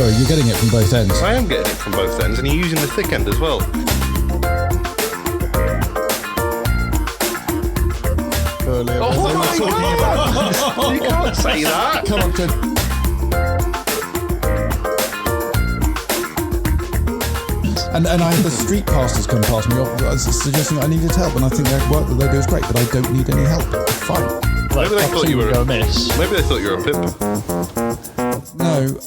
Sorry, you're getting it from both ends. I am getting it from both ends, and you're using the thick end as well. Earlier. Oh my God! You can't say that. Come on, Tim. And I had the street pastors come past me suggesting I needed help, and I think their work that they do is great, but I don't need any help. It's fine. Maybe they thought you were a miss. Maybe they thought you were a pimp. No.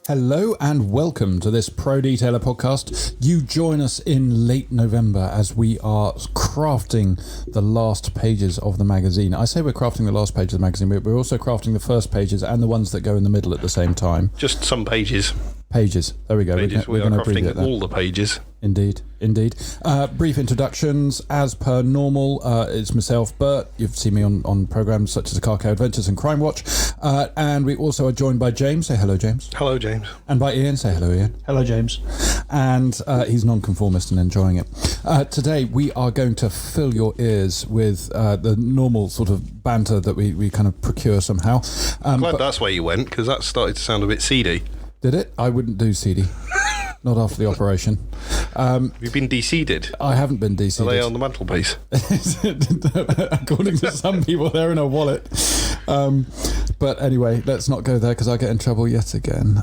Hello and welcome to this PRO Detailer podcast. You join us in late November as we are crafting the last pages of the magazine. I say we're crafting the last page of the magazine, but we're also crafting the first pages and the ones that go in the middle at the same time. Just some pages. Pages. There we go. Pages. We're we are going to crafting all the pages. Indeed. Brief introductions. As per normal, it's myself, Bert. You've seen me on programmes such as Car Care Adventures and Crime Watch. And we also are joined by James. Say hello, James. Hello, James. And by Ian. Say hello, Ian. Hello, James. And he's nonconformist and enjoying it. Today, we are going to fill your ears with the normal sort of banter that we kind of procure somehow. I'm glad that's where you went, because that started to sound a bit seedy. Did it? I wouldn't do seedy. Not after the operation. Have you been de-seeded? I haven't been de-seeded. Are they on the mantelpiece? According to some people, they're in a wallet. But anyway, let's not go there because I'll get in trouble yet again.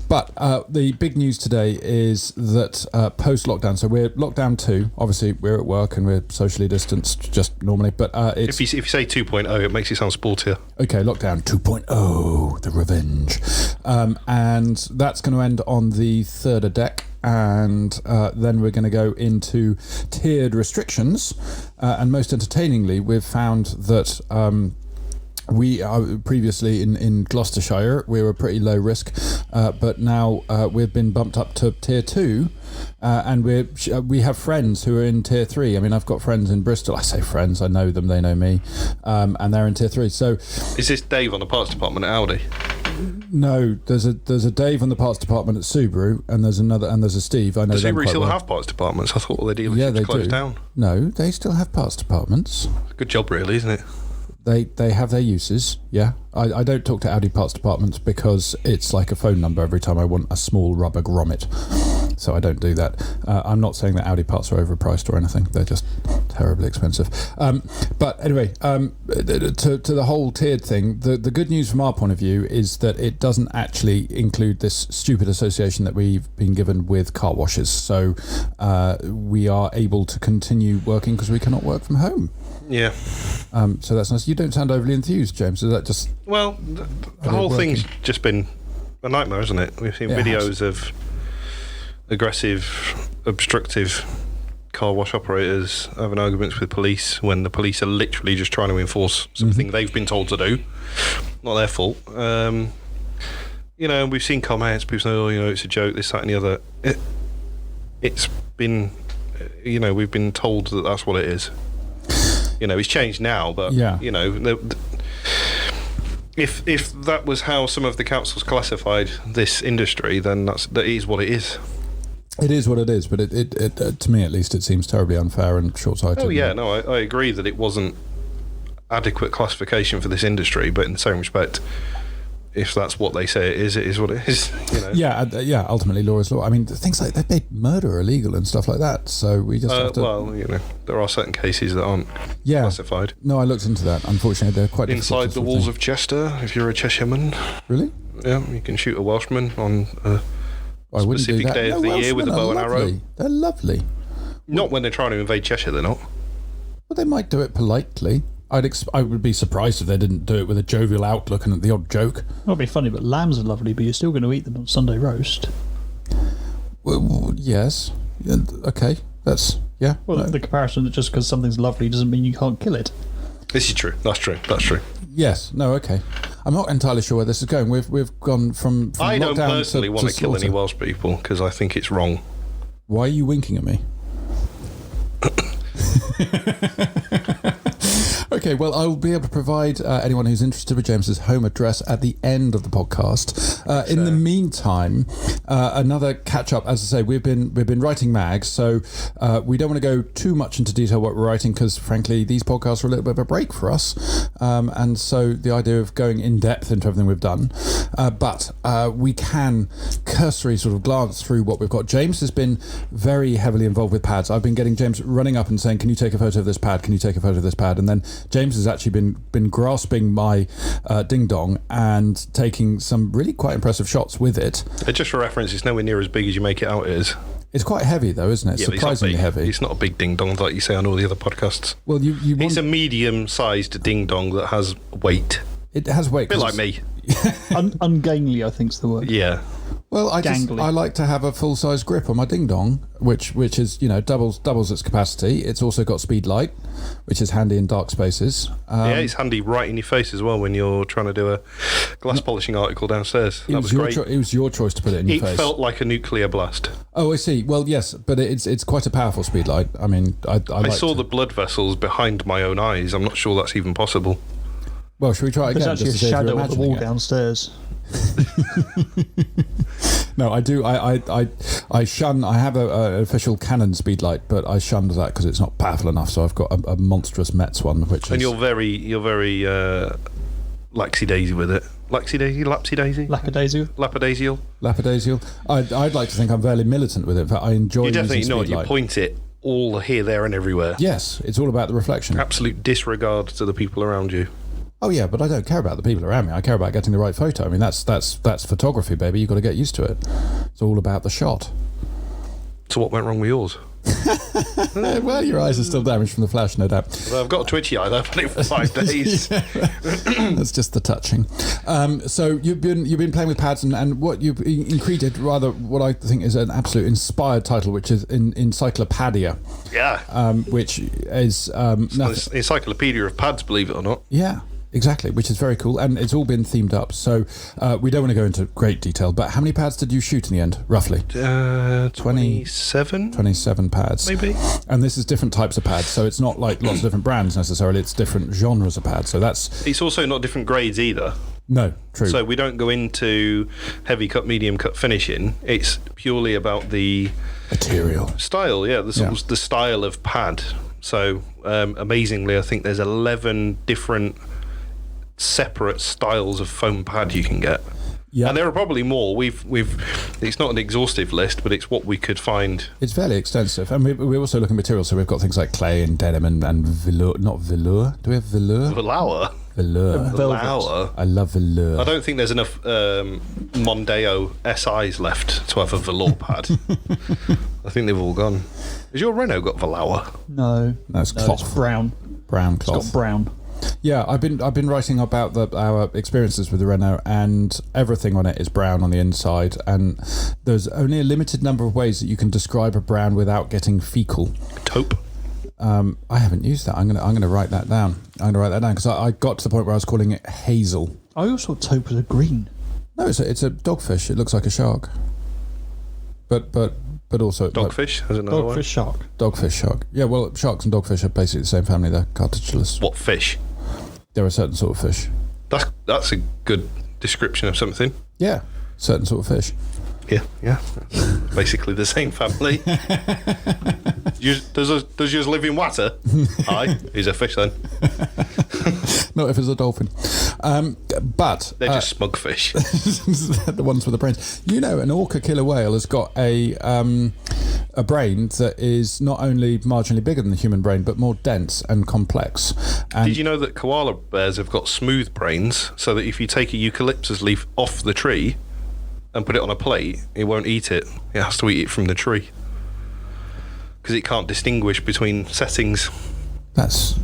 But the big news today is that post-lockdown, so we're lockdown 2, obviously we're at work and we're socially distanced just normally, but it's... If you say 2.0, it makes it sound sportier. Okay, lockdown 2.0, the revenge. And that's going to end on the 3rd of deck. And then we're going to go into tiered restrictions. And most entertainingly, we've found that we are previously in Gloucestershire, we were pretty low risk, but now we've been bumped up to tier 2. And we have friends who are in tier 3. I mean, I've got friends in Bristol. I say friends, I know them, they know me, and they're in tier 3. So, is this Dave on the parts department at Audi? No, there's a Dave on the parts department at Subaru, and there's a Steve. I know. Does them Subaru quite still well. have parts departments? I thought all their dealerships closed down. No, they still have parts departments. Good job, really, isn't it? They have their uses, yeah. I don't talk to Audi parts departments because it's like a phone number every time I want a small rubber grommet. So I don't do that. I'm not saying that Audi parts are overpriced or anything. They're just terribly expensive. But anyway, to the whole tiered thing, the good news from our point of view is that it doesn't actually include this stupid association that we've been given with car washes. So we are able to continue working because we cannot work from home. Yeah. So that's nice. You don't sound overly enthused, James. Is that just... Well, the whole thing's just been a nightmare, isn't it? We've seen videos of aggressive, obstructive car wash operators having arguments with police when the police are literally just trying to enforce something they've been told to do. Not their fault. We've seen comments, people say, it's a joke, this, that and the other. It's been, we've been told that that's what it is. It's changed now, but if that was how some of the councils classified this industry, then that is what it is. It is what it is, but it to me at least, it seems terribly unfair and short-sighted. Oh yeah, no, I agree that it wasn't adequate classification for this industry, but in the same respect, if that's what they say it is what it is. Yeah. Ultimately, law is law. I mean, things like they've made murder illegal and stuff like that. So we just have to. Well, there are certain cases that aren't classified. No, I looked into that. Unfortunately, they're quite inside the walls of Chester. If you're a Cheshireman, really, yeah, you can shoot a Welshman on a specific day of the year with a bow and arrow. They're lovely. Not when they're trying to invade Cheshire. They're not. Well, they might do it politely. I would be surprised if they didn't do it with a jovial outlook and the odd joke. That'd be funny, but lambs are lovely, but you're still going to eat them on Sunday roast. Well, yes. Okay. That's, yeah. Well, the comparison that just because something's lovely doesn't mean you can't kill it. This is true. That's true. Yes. No, okay. I'm not entirely sure where this is going. We've gone from I don't lockdown personally want to kill any Welsh people because I think it's wrong. Why are you winking at me? Okay, well, I'll be able to provide anyone who's interested with James's home address at the end of the podcast. In the meantime, another catch up. As I say, we've been writing mags, so we don't want to go too much into detail what we're writing because, frankly, these podcasts are a little bit of a break for us, and so the idea of going in depth into everything we've done, but we can cursory sort of glance through what we've got. James has been very heavily involved with pads. I've been getting James running up and saying, "Can you take a photo of this pad? Can you take a photo of this pad?" And then James has actually been grasping my ding dong and taking some really quite impressive shots with it. Just for reference, it's nowhere near as big as you make it out. It is. It's quite heavy though, isn't it? Yeah, surprisingly heavy. It's not a big ding dong like you say on all the other podcasts. Well, it's a medium-sized ding dong that has weight. It has weight. A bit like me. Ungainly, I think's the word. Yeah. Well, I like to have a full size grip on my ding dong, which is doubles its capacity. It's also got speed light, which is handy in dark spaces. Yeah, it's handy right in your face as well when you're trying to do a glass polishing article downstairs. That was great. It was your choice to put it in your face. It felt like a nuclear blast. Oh, I see. Well, yes, but it's quite a powerful speed light. I mean, I saw the blood vessels behind my own eyes. I'm not sure that's even possible. Well, should we try it again? There's actually a shadow of the wall downstairs. No, I do. I shun. I have an official Canon speedlight, but I shunned that because it's not powerful enough. So I've got a monstrous Metz one, which. And you're very laxy daisy with it. Laxy daisy, lapsy daisy, lapidasial. I'd like to think I'm fairly militant with it. In fact, I enjoy. You definitely using not. You point it all here, there, and everywhere. Yes, it's all about the reflection. Absolute disregard to the people around you. Oh yeah, but I don't care about the people around me. I care about getting the right photo. I mean, that's photography, baby. You've got to get used to it. It's all about the shot. So what went wrong with yours? Well, your eyes are still damaged from the flash, no doubt. Well, I've got a twitchy eye. I've had it for 5 days. That's just the touching. So you've been playing with pads, and what you've included, rather, what I think is an absolute inspired title, which is Encyclopedia. Yeah. Which is encyclopedia of pads, believe it or not. Yeah. Exactly, which is very cool, and it's all been themed up. So we don't want to go into great detail, but how many pads did you shoot in the end, roughly? 27? 27 pads. Maybe. And this is different types of pads, so it's not like lots of different brands necessarily, it's different genres of pads. So it's also not different grades either. No, true. So we don't go into heavy cut, medium cut finishing. It's purely about the material. Style, yeah, the style of pad. So amazingly, I think there's 11 different separate styles of foam pad you can get. Yeah, and there are probably more. It's not an exhaustive list, but it's what we could find. It's fairly extensive, and we also look at materials. So we've got things like clay and denim and velour. Not velour. Do we have velour? Velour. I love velour. I don't think there's enough Mondeo SIs left to have a velour pad. I think they've all gone. Has your Renault got velour? No, it's cloth. It's brown. Brown cloth. It's got brown. Yeah, I've been writing about our experiences with the Renault, and everything on it is brown on the inside, and there's only a limited number of ways that you can describe a brown without getting fecal. Taupe. I haven't used that. I'm gonna write that down. I'm gonna write that down because I got to the point where I was calling it hazel. I always thought taupe was a green. No, it's a dogfish. It looks like a shark. But also dogfish has another one. Dogfish shark. Dogfish shark. Yeah, well, sharks and dogfish are basically the same family. They're cartilaginous. What fish? They're a certain sort of fish. That's a good description of something. Yeah, certain sort of fish. Yeah. Basically the same family. Does yours live in water? Aye, he's a fish then. Not if it's a dolphin. But they're just smug fish. The ones with the brains. An orca killer whale has got a brain that is not only marginally bigger than the human brain, but more dense and complex. And did you know that koala bears have got smooth brains, so that if you take a eucalyptus leaf off the tree and put it on a plate, it won't eat it. It has to eat it from the tree because it can't distinguish between settings. That's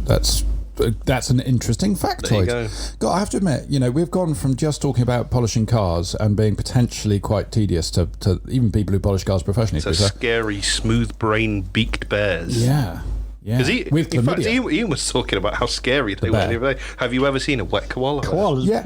an interesting factoid. There you go. God, I have to admit, we've gone from just talking about polishing cars and being potentially quite tedious to even people who polish cars professionally. It's a scary, smooth-brained, beaked bears. Yeah. Yeah, in fact, Ian was talking about how scary they were the other day. Have you ever seen a wet koala?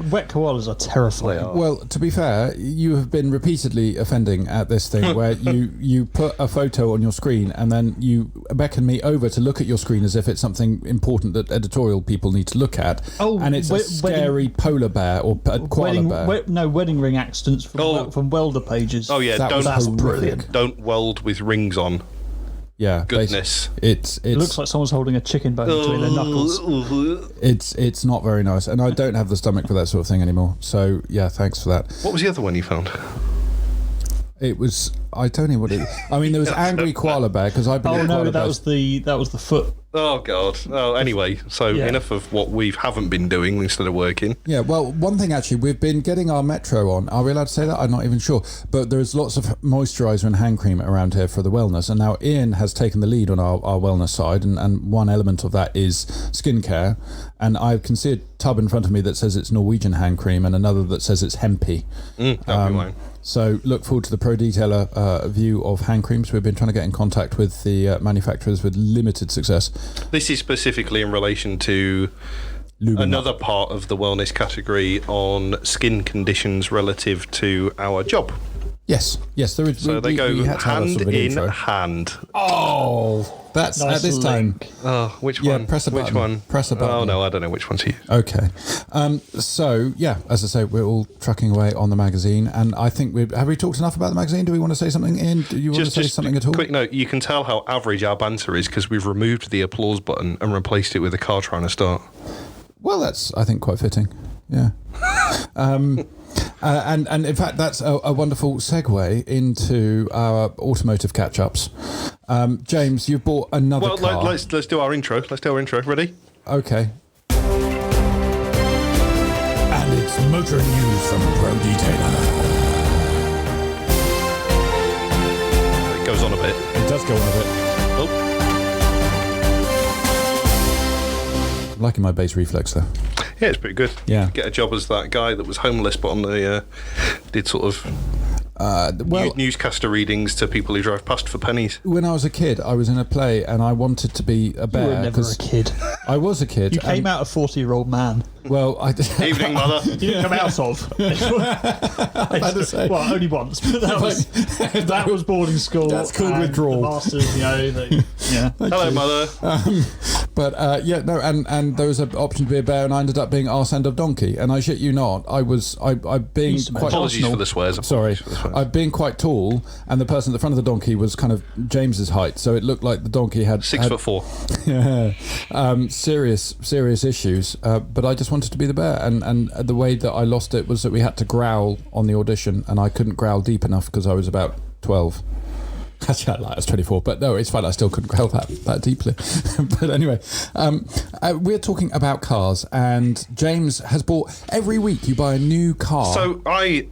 Wet koalas are terrifying. Well, to be fair, you have been repeatedly offending at this thing where you put a photo on your screen and then you beckon me over to look at your screen as if it's something important that editorial people need to look at. Oh, and it's a scary polar bear or a koala bear. Wedding ring accidents from welder pages. Oh yeah, that's brilliant. Don't weld with rings on. Yeah, goodness. It looks like someone's holding a chicken bone between their knuckles. It's not very nice, and I don't have the stomach for that sort of thing anymore. So yeah, thanks for that. What was the other one you found? It was, I don't know what it. I mean, there was angry koala bear because I believe. Oh no, that was the foot. Oh god. Oh, anyway, so enough of what we haven't been doing instead of working. Yeah, well, one thing actually, we've been getting our Metro on. Are we allowed to say that? I'm not even sure. But there's lots of moisturiser and hand cream around here for the wellness, and now Ian has taken the lead on our wellness side, and one element of that is skincare. And I can see a tub in front of me that says it's Norwegian hand cream, and another that says it's hempy. That'd be mine. So look forward to the PRO Detailer view of hand creams. We've been trying to get in contact with the manufacturers with limited success. This is specifically in relation to another part of the wellness category on skin conditions relative to our job. Yes. There is. So they go hand in hand. Oh, that's nice at this time. Oh, which one? Yeah, press a button. Which one? Press a button. Oh no, I don't know which one to use. Okay. So yeah, as I say, we're all trucking away on the magazine, and I think have we talked enough about the magazine? Do we want to say something? Ian, do you want to say something at all? Quick note: you can tell how average our banter is because we've removed the applause button and replaced it with a car trying to start. Well, that's I think quite fitting. Yeah. And in fact, that's a wonderful segue into our automotive catch-ups. James, you've bought another car. Well, let's do our intro. Let's do our intro. Ready? Okay. And it's motor news from PRO Detailer. It goes on a bit. It does go on a bit. Oh. I'm liking my bass reflex there. Yeah, it's pretty good. Yeah. Get a job as that guy that was homeless but on the did sort of newscaster readings to people who drive past for pennies. When I was a kid, I was in a play and I wanted to be a bear. You were never a kid. I was a kid. You came out a 40-year-old man. Well, Evening, mother. You didn't come out of. Well, only once. But that was boarding school. That's called withdrawal. The masters, yeah. Hello, mother. And there was an option to be a bear, and I ended up being arse end of donkey. And I shit you not, I being quite. Apologies for the swears. Sorry, I'm being quite tall, and the person at the front of the donkey was kind of James's height, so it looked like the donkey had 6'4". Yeah, serious issues. But I just wanted to be the bear, and the way that I lost it was that we had to growl on the audition, and I couldn't growl deep enough because I was about 12. Actually, I was 24, but no, it's fine. I still couldn't growl that deeply. But anyway, we're talking about cars, and James has bought. Every week you buy a new car. So I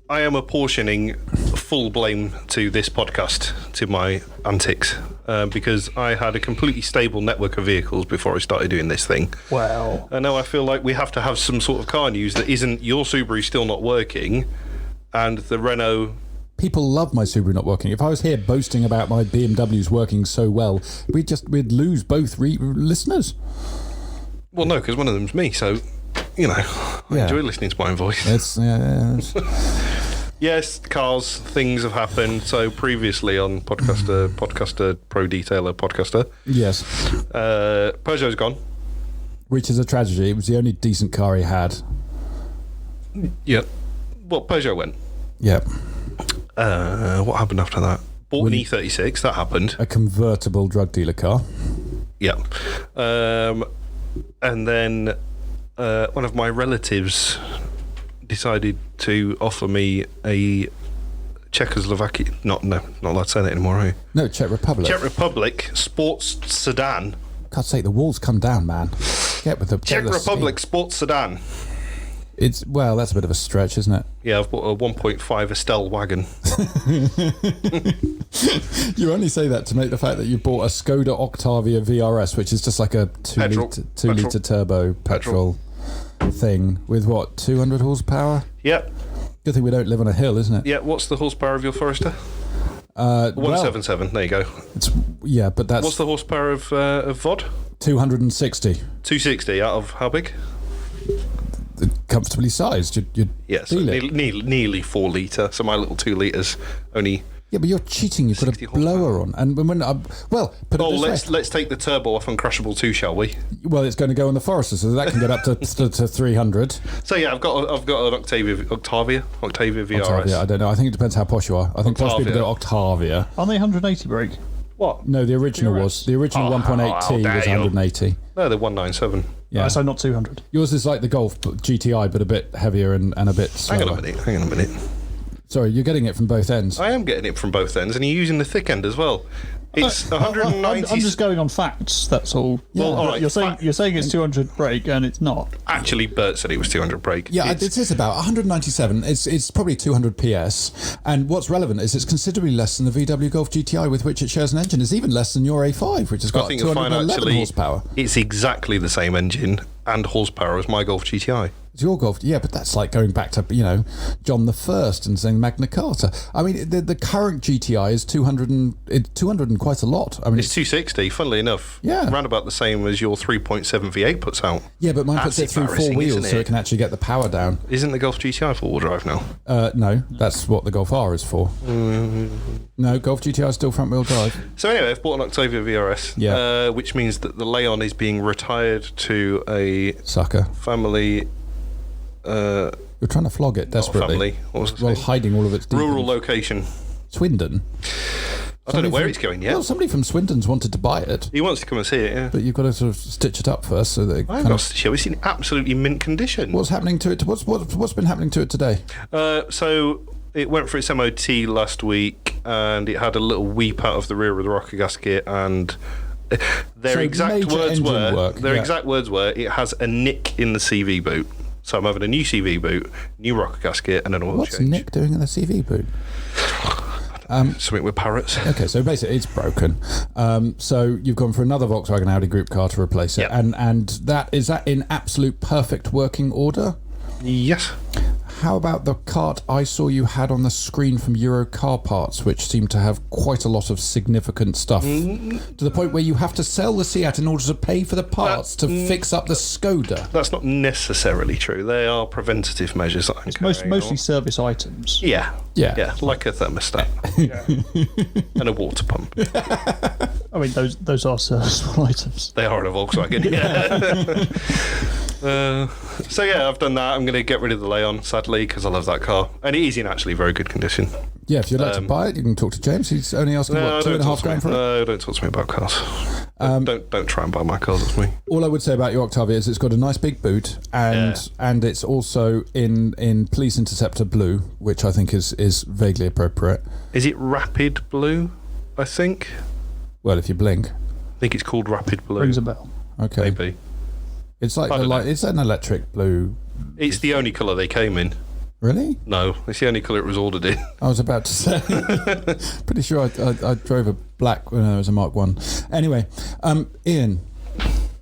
am apportioning full blame to this podcast, to my antics, because I had a completely stable network of vehicles before I started doing this thing. Wow. And now I feel like we have to have some sort of car news that isn't your Subaru still not working, and the Renault. People love my Subaru not working. If I was here boasting about my BMWs working so well, we'd lose both listeners. Well, no, because one of them's me, so I enjoy listening to my own voice. Yes, cars, things have happened. So previously on podcaster, PRO Detailer Podcaster. Yes. Peugeot's gone. Which is a tragedy. It was the only decent car he had. Yeah. Well, Peugeot went. Yep. What happened after that? Bought an E36. That happened. A convertible drug dealer car. Yeah. And then one of my relatives decided to offer me a Czechoslovakia. Not allowed to say that anymore, are you? No, Czech Republic. Czech Republic sports sedan. God's sake, the walls come down, man. Get with the Czech Republic sports sedan. That's a bit of a stretch, isn't it? Yeah, I've bought a 1.5 Estelle wagon. You only say that to make the fact that you bought a Skoda Octavia VRS, which is just like a 2 litre turbo petrol thing with 200 horsepower? Yep. Good thing we don't live on a hill, isn't it? Yeah, what's the horsepower of your Forester? 177. There you go. But that's what's the horsepower of VOD? 260. 260 out of how big? Comfortably sized. You'd so nearly 4 litre. So my little 2 litres only. Yeah, but you're cheating. You put a blower on, and when let's take the turbo off on Crashable 2, shall we? Well, it's going to go on the Forester, so that can get up to 300. So yeah, I've got an Octavia VRS. Octavia, I don't know. I think it depends how posh you are. I think posh people go Octavia. Are they 180 brake? What? No, the original was. The original 1.8T was 180. No, they're 197. Yeah, so not 200. Yours is like the Golf GTI, but a bit heavier and a bit slower. Hang on a minute. Sorry, you're getting it from both ends. I am getting it from both ends, and you're using the thick end as well. It's 190. I'm just going on facts. That's all. Yeah. Well, all right. You're saying it's 200 brake, and it's not. Actually, Bert said it was 200 brake. Yeah, it is about 197. It's probably 200 PS. And what's relevant is it's considerably less than the VW Golf GTI with which it shares an engine. It's even less than your A5, which has got 211 horsepower. It's exactly the same engine and horsepower as my Golf GTI. It's your Golf, yeah, but that's like going back to John the First and saying Magna Carta. I mean, the current GTI is 200 and quite a lot. I mean, it's 260. Funnily enough, yeah, around about the same as your 3.7 V8 puts out. Yeah, but mine puts it through 4 wheels, so it can actually get the power down. Isn't the Golf GTI 4-wheel drive now? No, that's what the Golf R is for. No, Golf GTI is still front wheel drive. So anyway, I've bought an Octavia VRS, which means that the Leon is being retired to a sucker family. You're trying to flog it desperately. While hiding all of its rural location. Swindon. I don't know where it's going yet. Well, somebody from Swindon's wanted to buy it. He wants to come and see it, yeah. But you've got to sort of stitch it up first, so that it's in absolutely mint condition. What's happening to it? What's been happening to it today? So it went for its MOT last week, and it had a little weep out of the rear of the rocker gasket, and their exact words were, it has a nick in the CV boot. So I'm having a new CV boot, new rocker gasket, and an oil change. What's Nick doing in the CV boot? Something with parrots. Okay, so basically it's broken. So you've gone for another Volkswagen Audi group car to replace it, and that is that in absolute perfect working order? Yes. How about the cart I saw you had on the screen from Euro Car Parts, which seemed to have quite a lot of significant stuff, to the point where you have to sell the Seat in order to pay for the parts to fix up the Skoda? That's not necessarily true. They are preventative measures that I'm carrying mostly service items. Yeah, like a thermostat and a water pump. I mean, those are serviceable items. They are in a Volkswagen. So yeah, I've done that. I'm going to get rid of the Leon, sadly, because I love that car, and it is in actually very good condition. Yeah, if you'd like to buy it, you can talk to James. He's only asking $2.5 grand for it. No, don't talk to me about cars. Don't try and buy my cars with me. All I would say about your Octavia is it's got a nice big boot, and it's also in Police Interceptor blue, which I think is vaguely appropriate. Is it Rapid Blue? I think. Well, if you blink, I think it's called Rapid Blue. Rings a bell. Okay, maybe. It's like it's an electric blue. It's the only colour they came in. Really? No, it's the only colour it was ordered in. I was about to say. Pretty sure I drove a black when I was a Mark 1. Anyway, Ian,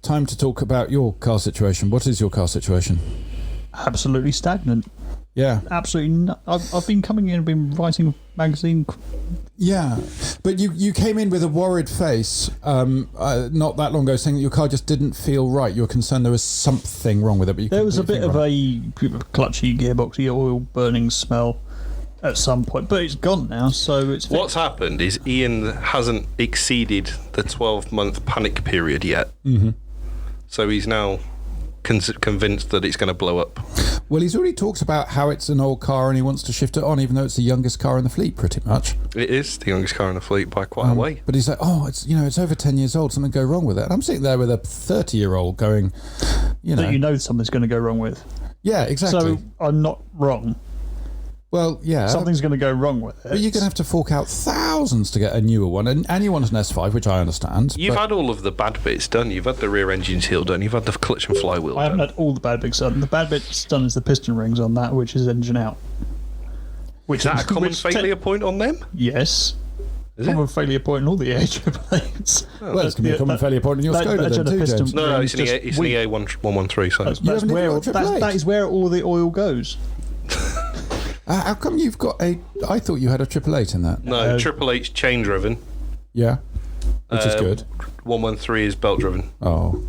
time to talk about your car situation. What is your car situation? Absolutely stagnant. Yeah. Absolutely. I've been coming in and been writing magazine. Yeah, but you came in with a worried face not that long ago, saying that your car just didn't feel right. You were concerned there was something wrong with it. But there was a bit of a clutchy, gearboxy, oil burning smell at some point, but it's gone now, so it's fixed. What's happened is Ian hasn't exceeded the 12-month panic period yet. Mm-hmm. So he's now convinced that it's going to blow up. Well, he's already talked about how it's an old car and he wants to shift it on, even though it's the youngest car in the fleet, pretty much. It is the youngest car in the fleet by quite a way. But he's like, it's over 10 years old, something go wrong with it. And I'm sitting there with a 30-year-old going, that something's going to go wrong with. Yeah, exactly. So I'm not wrong. Well, yeah. Something's going to go wrong with it. But you're going to have to fork out thousands to get a newer one. And you want an S5, which I understand. You've had all of the bad bits done. You've had the rear engine seal done. You've had the clutch and flywheel done. I haven't had all the bad bits done. The bad bits done is the piston rings on that, which is engine out. Is that a common failure point on them? Yes. Common failure point in all the A888s. Well, it's going to be a common failure point in your Skoda then too, James. No, it's an EA113. So that is where all the oil goes. How come you've got a... I thought you had a 888 in that. No, Triple H chain driven. Yeah, which is good. 113 is belt driven. Oh,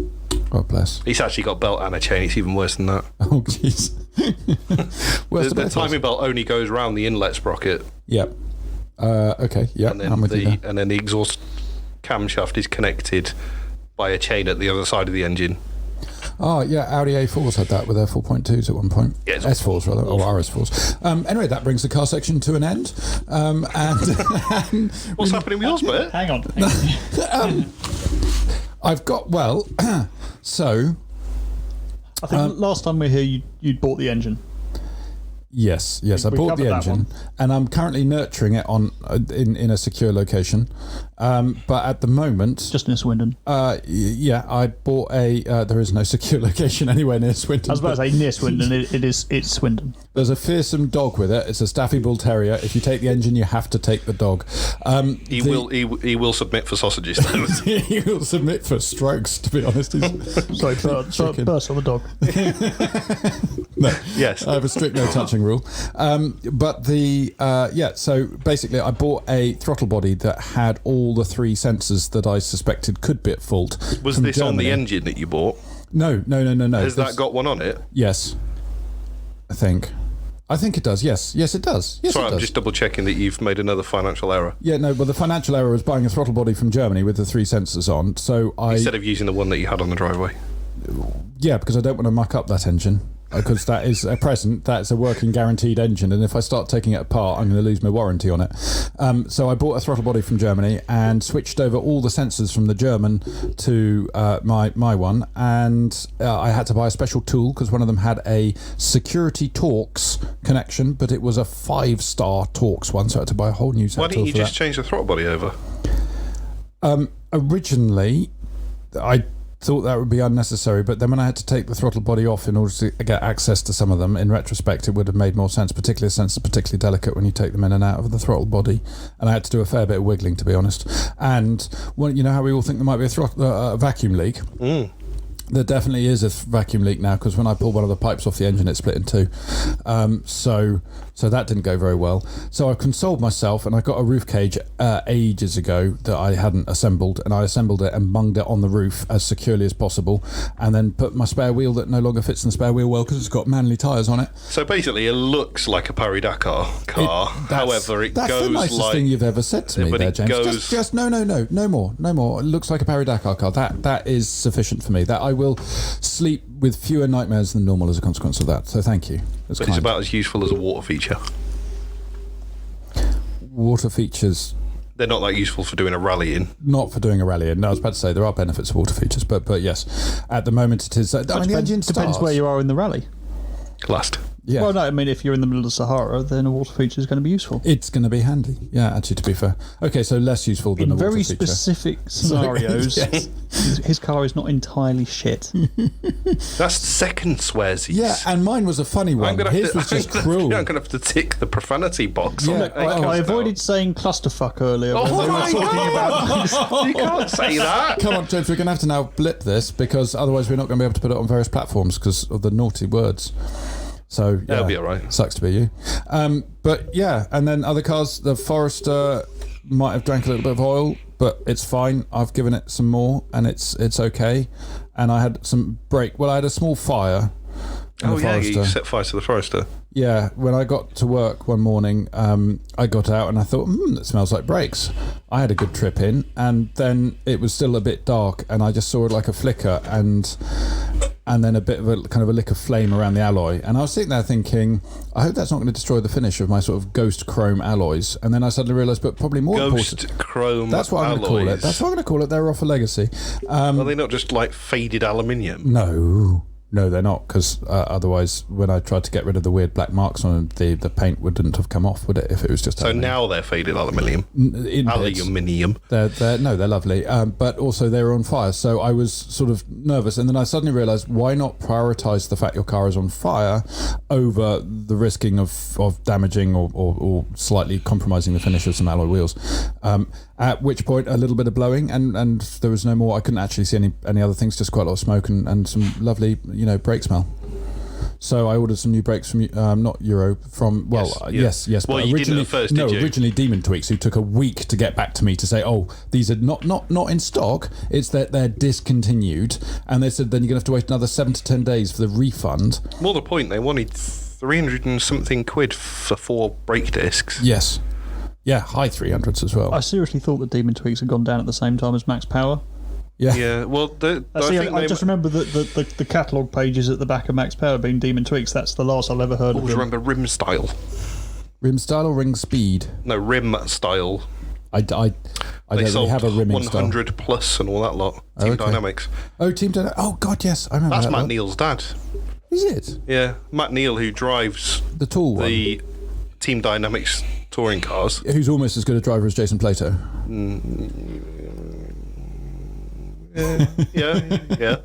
God bless. It's actually got belt and a chain. It's even worse than that. Oh, jeez. The timing belt only goes round the inlet sprocket. Yep. Okay, yeah, and then I'm with you there. And then the exhaust camshaft is connected by a chain at the other side of the engine. Oh, yeah, Audi A4s had that with their 4.2s at one point. Yeah, S4s, rather, or RS4s. Anyway, that brings the car section to an end. And What's happening with yours, Bert? Hang on. I've got, well, so... I think last time we were here, you'd bought the engine. Yes, I bought the engine, and I'm currently nurturing it on in a secure location. But at the moment, just near Swindon. Yeah, I bought a. There is no secure location anywhere near Swindon. I was about to say near Swindon. It's Swindon. There's a fearsome dog with it. It's a Staffy Bull Terrier. If you take the engine, you have to take the dog. He will submit for sausages. He will submit for strokes. To be honest, sorry, Bert's on the dog. No, yes, I have a strict no touching rule. But the so basically, I bought a throttle body that had all the 3 sensors that I suspected could be at fault. Was this Germany. On the engine that you bought? No. Has that got one on it? Yes, I think it does. Yes, it does. Yes, Sorry, it does. I'm just double checking that you've made another financial error. Yeah, no, but the financial error was buying a throttle body from Germany with the 3 sensors on. So instead of using the one that you had on the driveway. Yeah, because I don't want to muck up that engine. Because that is a present, that's a working guaranteed engine, and if I start taking it apart, I'm going to lose my warranty on it. So I bought a throttle body from Germany and switched over all the sensors from the German to my one, and I had to buy a special tool because one of them had a security Torx connection, but it was a 5-star Torx one, so I had to buy a whole new set. Why didn't you just change the throttle body over? Originally, I thought that would be unnecessary, but then when I had to take the throttle body off in order to get access to some of them, in retrospect it would have made more sense, particularly since it's particularly delicate when you take them in and out of the throttle body, and I had to do a fair bit of wiggling, to be honest. And well, you know how we all think there might be a vacuum leak? There definitely is a vacuum leak now, because when I pulled one of the pipes off the engine, it split in 2. So that didn't go very well. So I consoled myself, and I got a roof cage ages ago that I hadn't assembled, and I assembled it and bunged it on the roof as securely as possible, and then put my spare wheel that no longer fits in the spare wheel well because it's got manly tyres on it. So basically, it looks like a Paris Dakar car. However, it that's goes the nicest thing you've ever said to me there, James. Just no more. It looks like a Paris Dakar car. That is sufficient for me. That I will sleep with fewer nightmares than normal as a consequence of that. So thank you. But it's about as useful as a water feature. Water features. They're not that useful for doing a rally in. Not for doing a rally in. No, I was about to say there are benefits of water features, but yes, at the moment it is. The engine depends where you are in the rally. Last. Yeah. Well, no, I mean, if you're in the middle of the Sahara, then a water feature is going to be useful. It's going to be handy. Yeah, actually, to be fair. Okay, so less useful than a water feature. In very specific scenarios, yes. his car is not entirely shit. That's second swears. Yeah, and mine was a funny one. His was just cruel. I'm going to have to tick the profanity box. Yeah. Look, I avoided saying clusterfuck earlier. Oh my God! You can't say that. Come on, James, we're going to have to now blip this, because otherwise we're not going to be able to put it on various platforms because of the naughty words. So yeah, that'll be all right. Sucks to be you. But yeah, and then other cars, the Forester might have drank a little bit of oil, but it's fine. I've given it some more, and it's okay. And I had some brake. Well, I had a small fire. Oh yeah, you set fire to the Forester. Yeah, when I got to work one morning, I got out and I thought, that smells like brakes. I had a good trip in, and then it was still a bit dark, and I just saw it like a flicker, and then a bit of a kind of a lick of flame around the alloy. And I was sitting there thinking, I hope that's not going to destroy the finish of my sort of ghost chrome alloys. And then I suddenly realised, but probably more ghost important, chrome. That's what I'm going to call it. That's what I'm going to call it. They're off a legacy. Are they not just like faded aluminium? No, they're not, because otherwise, when I tried to get rid of the weird black marks on them, the paint wouldn't have come off, would it? If it was just so aluminium. Now they're faded aluminium. Aluminium. They're lovely, but also they were on fire. So I was sort of nervous, and then I suddenly realised, why not prioritise the fact your car is on fire over the risking of damaging or slightly compromising the finish of some alloy wheels. At which point, a little bit of blowing, and there was no more. I couldn't actually see any other things, just quite a lot of smoke and some lovely, brake smell. So I ordered some new brakes from not Euro, from yes. Well, you didn't at first, did you? Originally Demon Tweaks, who took a week to get back to me to say, oh, these are not in stock. It's that they're discontinued, and they said then you're gonna have to wait another 7 to 10 days for the refund. More the point, they wanted 300 and something quid for 4 brake discs. Yes. Yeah, high 300s as well. I seriously thought that Demon Tweaks had gone down at the same time as Max Power. Yeah. Well, I just remember the catalogue pages at the back of Max Power being Demon Tweaks. That's the last I'll ever heard of them. Always remember rim style. Rim style or ring speed? No, rim style. I don't really have a rimming style. 100 plus and all that lot. Team Dynamics. Oh, Team Dynamics. Oh, God, yes. I remember That's that Matt lot. Neal's dad. Is it? Yeah, Matt Neal, who drives the tall one. The Team Dynamics touring cars. Who's almost as good a driver as Jason Plato. Yeah.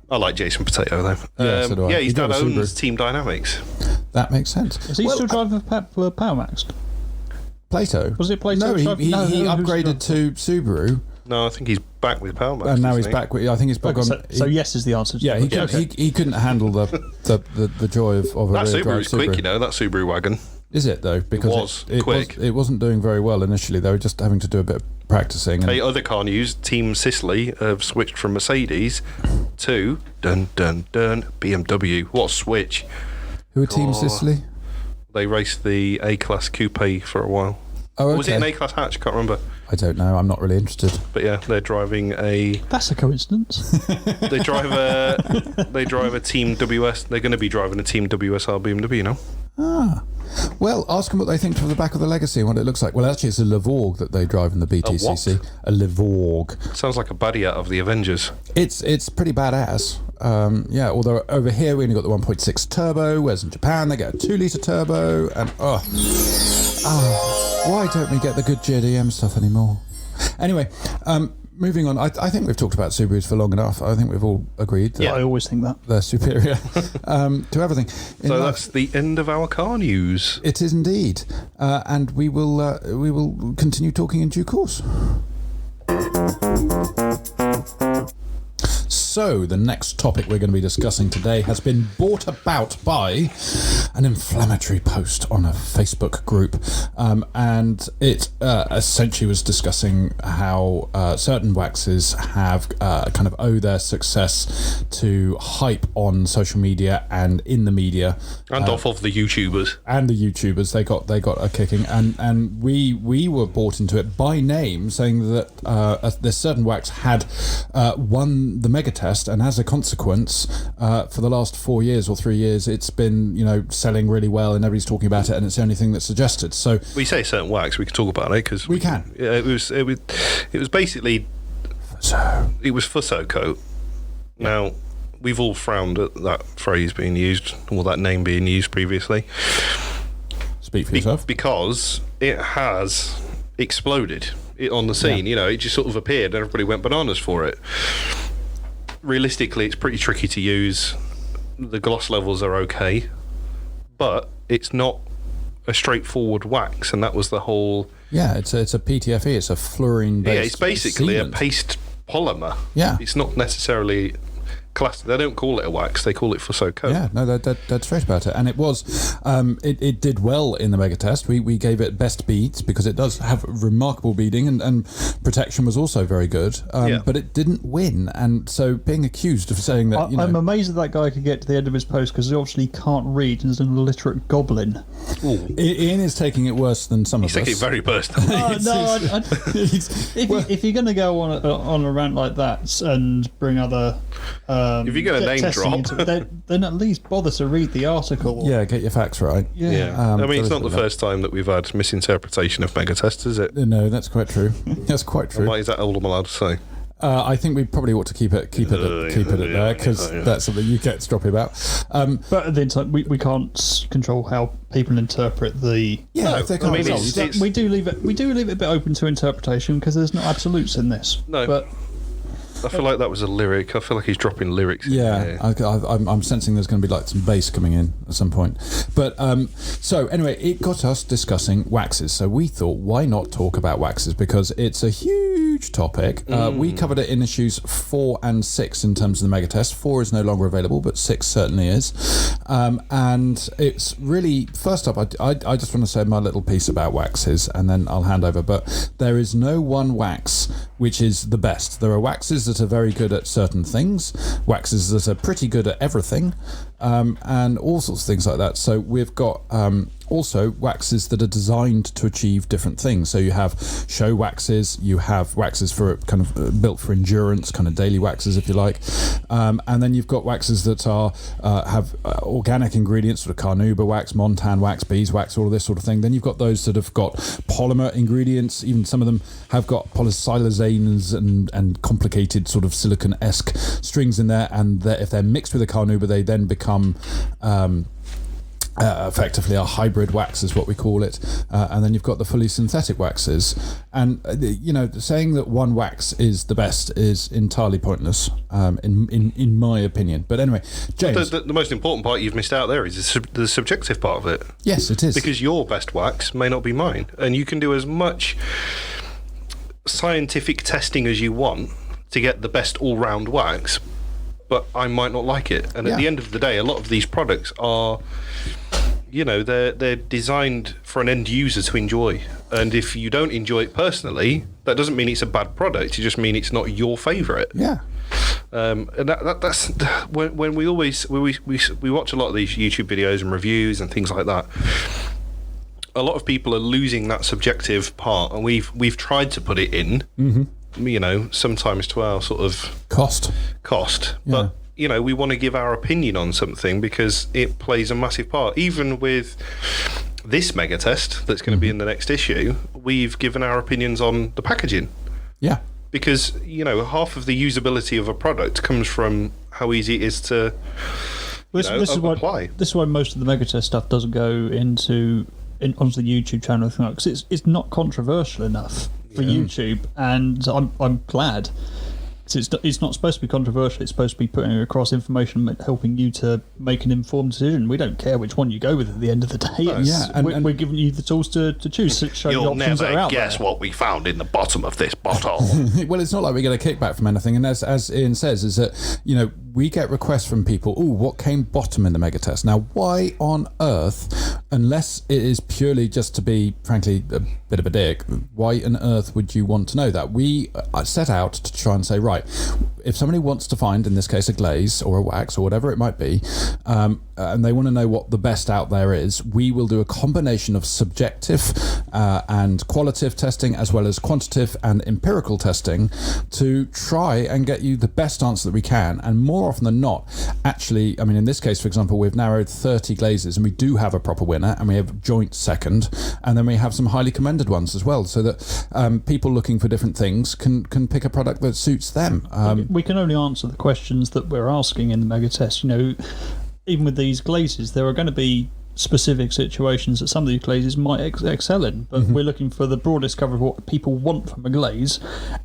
I like Jason Potato though. Yeah, so do I. Yeah, his dad owns Subaru. Team Dynamics. That makes sense. Is he still driving for PowerMax? Plato? Was it Plato? No, he upgraded to Subaru. No, I think he's back with PowerMax. And now he's back with. I think he's back on. So yes is the answer. Yeah, he couldn't handle the joy of a that rear drive Subaru's quick, you know. That Subaru wagon. Is it though? Because it was quick. It wasn't doing very well initially. They were just having to do a bit of practicing. And other car news: Team Sicily have switched from Mercedes to BMW. What a switch! Who are Team Sicily? They raced the A-Class Coupe for a while. Oh, okay. Or was it an A-Class hatch? Can't remember. I don't know. I'm not really interested. But yeah, they're driving a. That's a coincidence. They drive a Team WS. They're going to be driving a Team WSR BMW now. Ah. Well, ask them what they think from the back of the Legacy and what it looks like. Well, actually, it's a Levorg that they drive in the BTCC. A Levorg. Sounds like a baddie out of the Avengers. It's pretty badass. Yeah, although over here we only got the 1.6 turbo, whereas in Japan they get a 2-litre turbo, and why don't we get the good GDM stuff anymore? Anyway, moving on, I think we've talked about Subarus for long enough. I think we've all agreed that I always think that they're superior to everything. So that's the end of our car news. It is indeed, and we will continue talking in due course. So, the next topic we're going to be discussing today has been brought about by an inflammatory post on a Facebook group, and it essentially was discussing how certain waxes have kind of owe their success to hype on social media and in the media, and off of the YouTubers. And the YouTubers, they got a kicking, and we were brought into it by name, saying that this certain wax had won the Megatests, and as a consequence, for the last 4 years or 3 years, it's been selling really well, and everybody's talking about it, and it's the only thing that's suggested. So we say certain wax, we can talk about it because we can. Yeah, it was basically it was Fusso coat. Now we've all frowned at that phrase being used, or that name being used previously. Speak for yourself. Because it has exploded on the scene. Yeah. It just sort of appeared, and everybody went bananas for it. Realistically, it's pretty tricky to use. The gloss levels are okay, but it's not a straightforward wax, and that was the whole. Yeah, it's a PTFE. It's a fluorine based. Yeah, it's basically sealant. a paste polymer. Yeah, it's not necessarily. They don't call it a wax; they call it Fusso coat. Yeah, no, they're straight about it, and it was. It did well in the Megatest. We gave it best beads because it does have remarkable beading, and protection was also very good. But it didn't win, and so being accused of saying that, I'm amazed that guy could get to the end of his post because he obviously can't read and is an illiterate goblin. Ian is taking it worse than some of us. He's taking it very personally. If you're going to go on a rant like that and bring other. If you're going to name drop, then at least bother to read the article. Yeah, get your facts right. Yeah. It's not the first time that we've had misinterpretation of Megatests, is it? No, that's quite true. That's quite true. Is that all I'm allowed to say? I think we probably ought to keep it at there because that's something you get stroppy about. But at the time, we can't control how people interpret the. Yeah, if they can't. We do leave it a bit open to interpretation because there's no absolutes in this. No, but. I feel like that was a lyric. I feel like he's dropping lyrics. Yeah, I'm sensing there's going to be like some bass coming in at some point. But so anyway, it got us discussing waxes. So we thought, why not talk about waxes? Because it's a huge huge topic. We covered it in issues 4 and 6 in terms of the Megatest. 4 is no longer available, but 6 certainly is. And it's really, first up, I just want to say my little piece about waxes, and then I'll hand over. But there is no one wax which is the best. There are waxes that are very good at certain things, waxes that are pretty good at everything, and all sorts of things like that. So we've got also waxes that are designed to achieve different things. So you have show waxes, you have waxes for kind of built for endurance, kind of daily waxes if you like, and then you've got waxes that are have organic ingredients, sort of carnauba wax, montan wax, beeswax, all of this sort of thing. Then you've got those that have got polymer ingredients. Even some of them have got polysiloxanes and complicated sort of silicon-esque strings in there, and if they're mixed with a carnauba, they then become effectively a hybrid wax is what we call it, and then you've got the fully synthetic waxes, and saying that one wax is the best is entirely pointless, in my opinion. But anyway, James, the most important part you've missed out there is the subjective part of it. Yes, it is, because your best wax may not be mine, and you can do as much scientific testing as you want to get the best all-round wax, but I might not like it. And at the end of the day, a lot of these products are, they're designed for an end user to enjoy. And if you don't enjoy it personally, that doesn't mean it's a bad product. It just means it's not your favourite. Yeah. And that's when we watch a lot of these YouTube videos and reviews and things like that. A lot of people are losing that subjective part, and we've tried to put it in. Mm-hmm. Sometimes to our sort of cost, but we want to give our opinion on something because it plays a massive part. Even with this Megatest that's going to be in the next issue, we've given our opinions on the packaging. Yeah, because half of the usability of a product comes from how easy it is to apply. This is why most of the Megatest stuff doesn't go onto the YouTube channel, because it's not controversial enough for YouTube, and I'm glad. It's not supposed to be controversial. It's supposed to be putting across information, helping you to make an informed decision. We don't care which one you go with at the end of the day. We're giving you the tools to choose. Show You'll the options that are never out guess there. what we found in the bottom of this bottle. Well, it's not like we get a kickback from anything. And as Ian says, is that we get requests from people. Oh, what came bottom in the Megatest? Now, why on earth, unless it is purely just to be, frankly, a bit of a dick, why on earth would you want to know that? We set out to try and say, right, if somebody wants to find, in this case, a glaze or a wax or whatever it might be, and they want to know what the best out there is, we will do a combination of subjective and qualitative testing, as well as quantitative and empirical testing, to try and get you the best answer that we can. And more often than not, actually, I mean, in this case, for example, we've narrowed 30 glazes, and we do have a proper winner, and we have joint second, and then we have some highly commended ones as well, so that people looking for different things can pick a product that suits them. We can only answer the questions that we're asking in the Megatest. Even with these glazes, there are going to be specific situations that some of these glazes might excel in, but we're looking for the broadest cover of what people want from a glaze,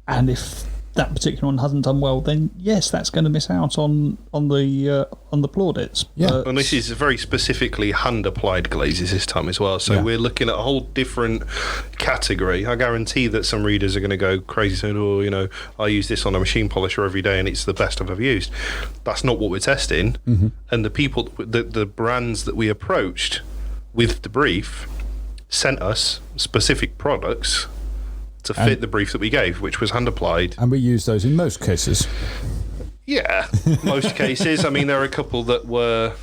and if that particular one hasn't done well, then yes, that's going to miss out on the plaudits. Yeah, and this is very specifically hand applied glazes this time as well. So we're looking at a whole different category. I guarantee that some readers are going to go crazy saying, "Oh, I use this on a machine polisher every day, and it's the best I've ever used." That's not what we're testing. Mm-hmm. And the people, the brands that we approached with the brief, sent us specific products to fit the brief that we gave, which was hand applied. And we use those in most cases. Yeah, most cases. I mean, there are a couple that were,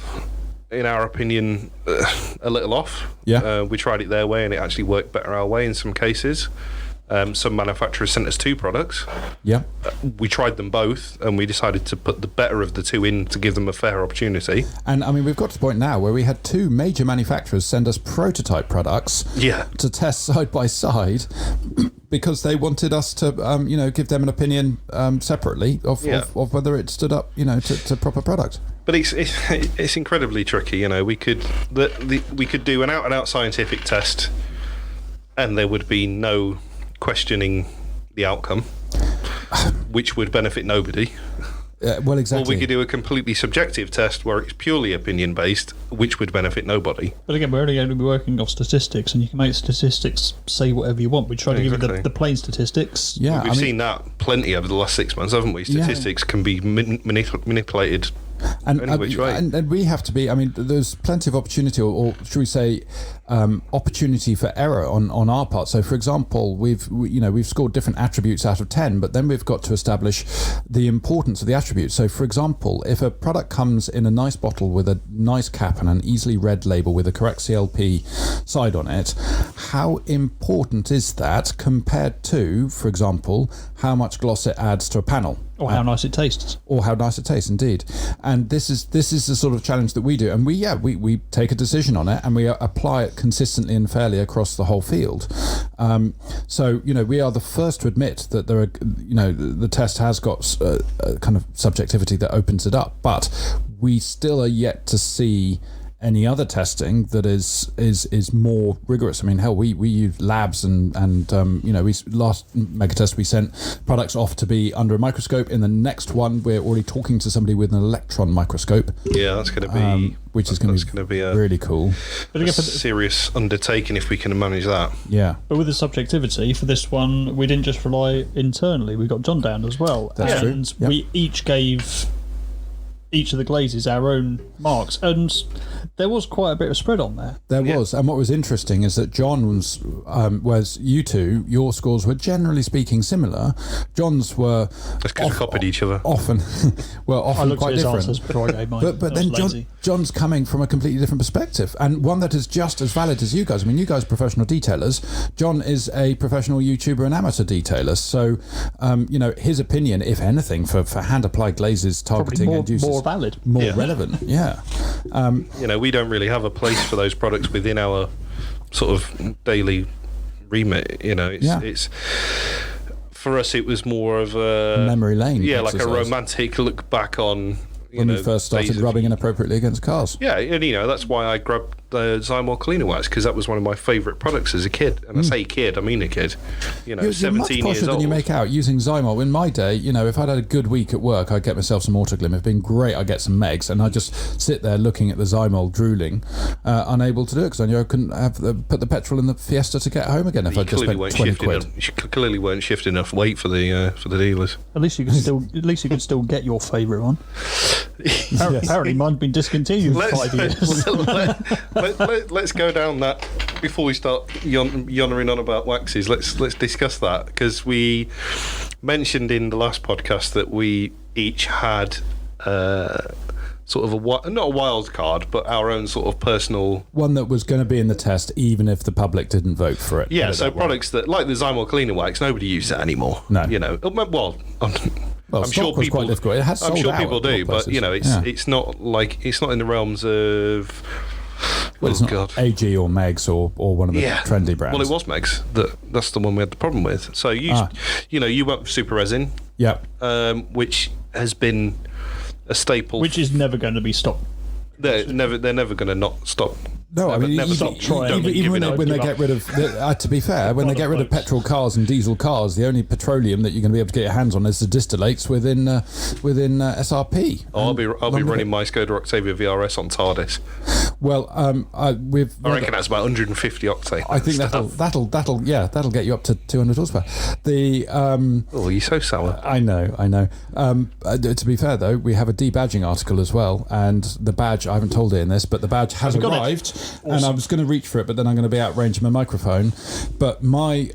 in our opinion, a little off. Yeah. We tried it their way, and it actually worked better our way in some cases. Some manufacturers sent us 2 products. Yeah. We tried them both, and we decided to put the better of the 2 in to give them a fair opportunity. And I mean, we've got to the point now where we had 2 major manufacturers send us prototype products to test side by side, because they wanted us to, give them an opinion separately of whether it stood up, to proper product. But it's incredibly tricky. We could do an out-and-out scientific test, and there would be no questioning the outcome, which would benefit nobody. Well, exactly. Or we could do a completely subjective test where it's purely opinion based, which would benefit nobody. But again, we're only going to be working off statistics, and you can make statistics say whatever you want. We try to give you the plain statistics. Yeah, we've seen that plenty over the last 6 months, haven't we? Statistics can be manipulated any which way. And we have to be, I mean, there's plenty of opportunity, or should we say, opportunity for error on our part. So, for example, we've scored different attributes out of 10, but then we've got to establish the importance of the attributes. So, for example, if a product comes in a nice bottle with a nice cap and an easily read label with a correct CLP side on it, how important is that compared to, for example, how much gloss it adds to a panel? Or how nice it tastes. Or how nice it tastes, indeed. And this is the sort of challenge that we do. And we take a decision on it and we apply it consistently and fairly across the whole field. So, we are the first to admit that there are, the test has got a kind of subjectivity that opens it up. But we still are yet to see any other testing that is more rigorous. I mean, hell, we use labs and we last Megatest we sent products off to be under a microscope. In the next one, we're already talking to somebody with an electron microscope. Yeah, that's going to be which is going to be really cool. But a serious undertaking if we can manage that. Yeah. But with the subjectivity for this one, we didn't just rely internally. We got John down as well. That's true. And we each gave each of the glazes our own marks, and there was quite a bit of spread on there. There was, and what was interesting is that John's was you two, your scores were generally speaking similar. John's were copied each other often, often quite different. Answers before I gave mine. But then John's coming from a completely different perspective, and one that is just as valid as you guys. I mean, you guys are professional detailers. John is a professional YouTuber and amateur detailer, so his opinion, if anything, for hand applied glazes targeting end users, more valid, more relevant. Yeah. We don't really have a place for those products within our sort of daily remit. It's for us, it was more of a memory lane. Yeah, exercise. Like a romantic look back on when we first started rubbing inappropriately against cars. Yeah, and that's why I grabbed the Zymol cleaner wax, because that was one of my favourite products as a kid. And I say kid, I mean a kid. You're 17 much years posher old. than you make out using Zymol. In my day, if I'd had a good week at work, I'd get myself some Autoglim. It'd been great. I'd get some Megs, and I'd just sit there looking at the Zymol, drooling, unable to do it because I knew I couldn't put the petrol in the Fiesta to get home again if I just spent 20 quid. You clearly weren't shifting enough weight for the dealers. At least you could still get your favourite one. Apparently, mine's been discontinued for 5 years. Let's go down that before we start yonnering on about waxes. Let's discuss that, because we mentioned in the last podcast that we each had sort of not a wild card, but our own sort of personal one that was going to be in the test, even if the public didn't vote for it. Yeah, so products that, like the Zymol cleaner wax, nobody uses it anymore. No, I'm sure people. Quite difficult. It has sold out people do, but it's not in the realms of. It's not AG or Megs or one of the trendy brands. Well, it was Megs. That's the one we had the problem with. So you went for super resin. Yeah. Which has been a staple. Which is never going to be stopped. They're never going to not stop. No, I mean, never stop trying. Even when they get rid of, to be fair, when they get rid of petrol cars and diesel cars, the only petroleum that you're going to be able to get your hands on is the distillates within SRP. I'll be running my Skoda Octavia VRS on TARDIS. Well, I reckon that's about 150 octane. I think that'll get you up to 200 horsepower. You're so sour. I know. To be fair though, we have a debadging article as well, and the badge, I haven't told Ian this, but the badge has arrived. Awesome. And I was going to reach for it, but then I'm going to be outranging my microphone. But I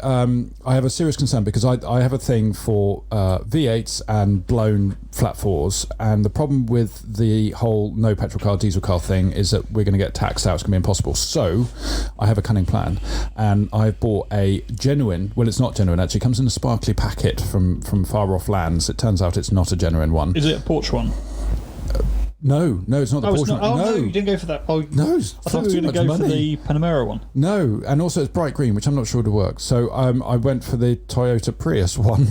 have a serious concern because I have a thing for V8s and blown flat fours, and the problem with the whole no petrol car, diesel car thing is that we're going to get taxed out. It's going to be impossible. So I have a cunning plan, and I've bought a genuine, well, it's not genuine actually, it comes in a sparkly packet from far off lands. It turns out it's not a genuine one. Is it a Porsche one? No, it's not the Porsche. No, you didn't go for that. No, I thought we were going to go for the Panamera one. No, and also it's bright green, which I'm not sure would work. So I went for the Toyota Prius one,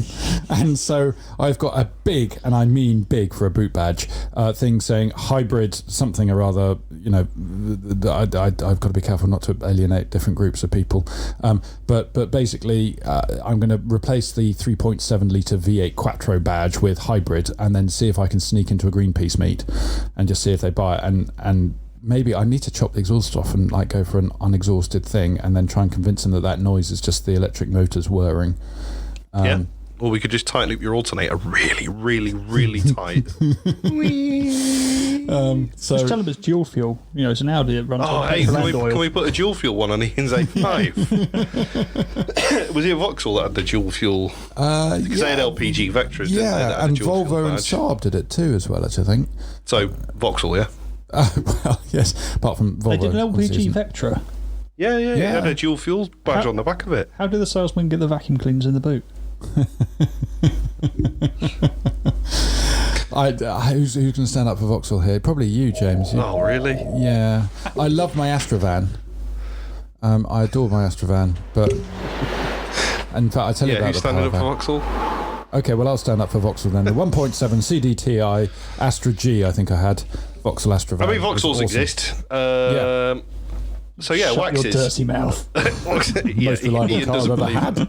and so I've got a big, and I mean big for a boot badge, thing saying hybrid something or other, I've got to be careful not to alienate different groups of people. But basically, I'm going to replace the 3.7 litre V8 Quattro badge with hybrid, and then see if I can sneak into a Greenpeace meet and just see if they buy it. And maybe I need to chop the exhaust off and like go for an unexhausted thing, and then try and convince them that noise is just the electric motors whirring. Yeah. Or we could just tighten loop your alternator really, really, really tight. So just tell them it's dual fuel. It's an Audi that runs on hey, oil. Can we put a dual fuel one on the Hinz A5? Was it a Vauxhall that had the dual fuel? Because they had LPG Vectras, didn't they? Yeah, and Volvo and Saab did it too as well, actually, I think. So, Vauxhall, yeah? Well, yes, apart from Volvo. They did an LPG Vectra. Yeah, it had a dual fuel badge on the back of it. How did the salesman get the vacuum cleaners in the boot? Who's going to stand up for Vauxhall here? Probably you, James. Oh, really? Yeah. I love my Astrovan. I adore my Astrovan, but in fact, I tell you about who's the standing up for Powervan. Vauxhall? Okay, well, I'll stand up for Vauxhall then. The 1.7 CDTI Astra G, I think I had. Vauxhall Astrovan. I mean, Vauxhalls exist. So yeah, Shut Waxes. your dirty mouth. Most reliable car I've ever had.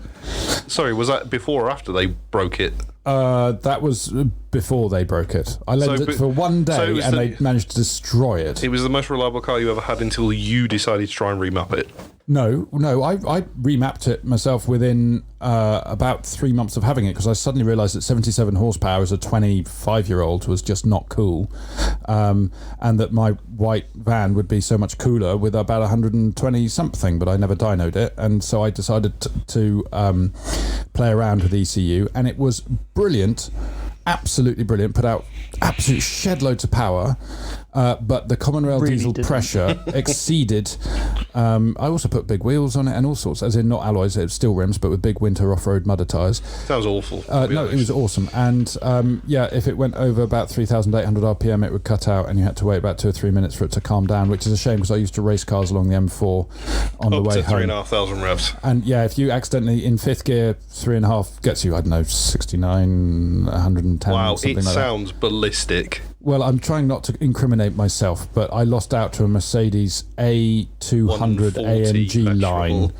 Sorry, was that before or after they broke it? That was before they broke it. I lent it for one day and they managed to destroy it. It was the most reliable car you ever had until you decided to try and remap it. No, I remapped it myself within about 3 months of having it, because I suddenly realised that 77 horsepower as a 25-year-old was just not cool, and that my white van would be so much cooler with about 120 something, but I never dynoed it, and so I decided to play around with ECU, and it was brilliant. Absolutely brilliant, put out absolute shed loads of power, but the common rail diesel pressure exceeded. I also put big wheels on it and all sorts, as in not alloys, it was steel rims, but with big winter off-road mudder tyres. Sounds awful. No, it was awesome. And if it went over about 3,800 RPM, it would cut out, and you had to wait about 2 or 3 minutes for it to calm down, which is a shame, because I used to race cars along the M4 on the way home. 3,500 revs. And yeah, if you accidentally in fifth gear, 3.5 gets you, I don't know, 69, 110. Wow, something it like sounds ballistic. Well, I'm trying not to incriminate myself, but I lost out to a Mercedes A200 AMG line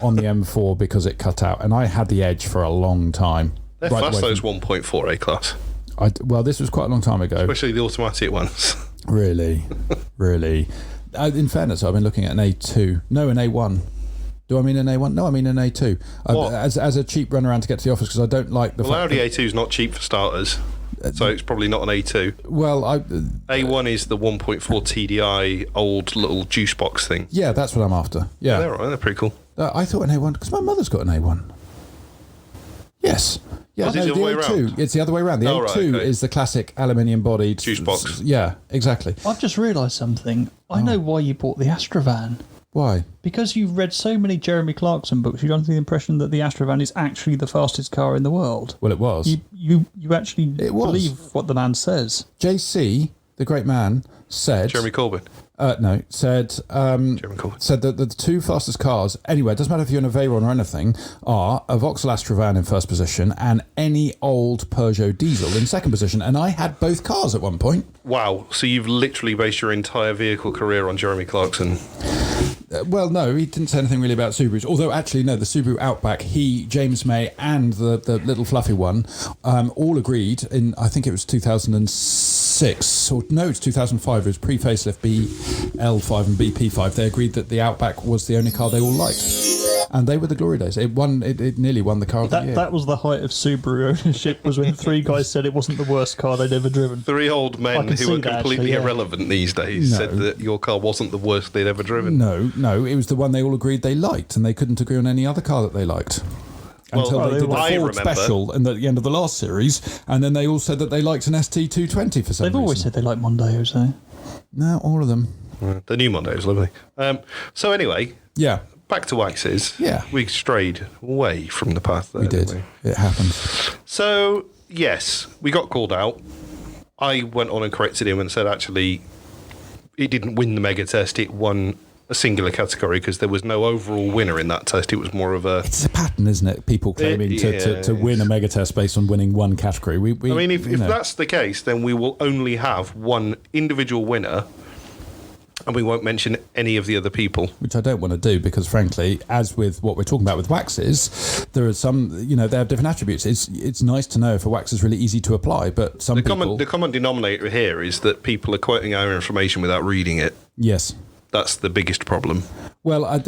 on the M4 because it cut out, and I had the edge for a long time. They're fast, those 1.4 A-Class. Well, this was quite a long time ago. Especially the automatic ones. Really? Really? In fairness, I've been looking at an A2. No, an A1. Do I mean an A1? No, I mean an A2. As a cheap run around to get to the office, because I don't like the fact Audi A2 is not cheap for starters, so it's probably not an A2. Well, A1 is the 1.4 TDI old little juice box thing. Yeah, that's what I'm after. Yeah, they're all right, they're pretty cool. I thought an A1, because my mother's got an A1. Yes. Yeah, it's the other way around? It's the other way around. The A2 is the classic aluminium-bodied juice box. Yeah, exactly. I've just realised something. I know why you bought the Astrovan. Why? Because you've read so many Jeremy Clarkson books, you don't have the impression that the Astrovan is actually the fastest car in the world. Well, it was. You actually believe what the man says. JC, the great man, said... Jeremy Corbyn. Said that the two fastest cars, anyway, it doesn't matter if you're in a Veyron or anything, are a Vauxhall Astrovan in first position and any old Peugeot diesel in second position. And I had both cars at one point. Wow, so you've literally based your entire vehicle career on Jeremy Clarkson. Well, no, he didn't say anything really about Subarus. Although, actually, no, the Subaru Outback, James May, and the little fluffy one all agreed in, I think it was 2006, or no, it's 2005, it was pre-facelift BL5 and BP5. They agreed that the Outback was the only car they all liked. And they were the glory days. It nearly won the car of the year. That was the height of Subaru ownership, was when 3 guys said it wasn't the worst car they'd ever driven. 3 old men who are completely irrelevant these days said that your car wasn't the worst they'd ever driven. No, it was the one they all agreed they liked, and they couldn't agree on any other car that they liked. Until they did the Ford special at the end of the last series, and then they all said that they liked an ST220 for some reason. They've always said they like Mondeos, though. No, all of them. The new Mondeo is lovely. So anyway... Yeah. Back to Waxes. Yeah. We strayed way from the path there. We did. It happened. So, yes, we got called out. I went on and corrected him and said, actually, it didn't win the Megatest. It won a singular category because there was no overall winner in that test. It was more of a... It's a pattern, isn't it? People claiming to win a Megatest based on winning one category. I mean, if that's the case, then we will only have one individual winner And we won't mention any of the other people. Which I don't want to do because, frankly, as with what we're talking about with waxes, there are some, they have different attributes. It's nice to know if a wax is really easy to apply, but the common denominator here is that people are quoting our information without reading it. Yes. That's the biggest problem. Well,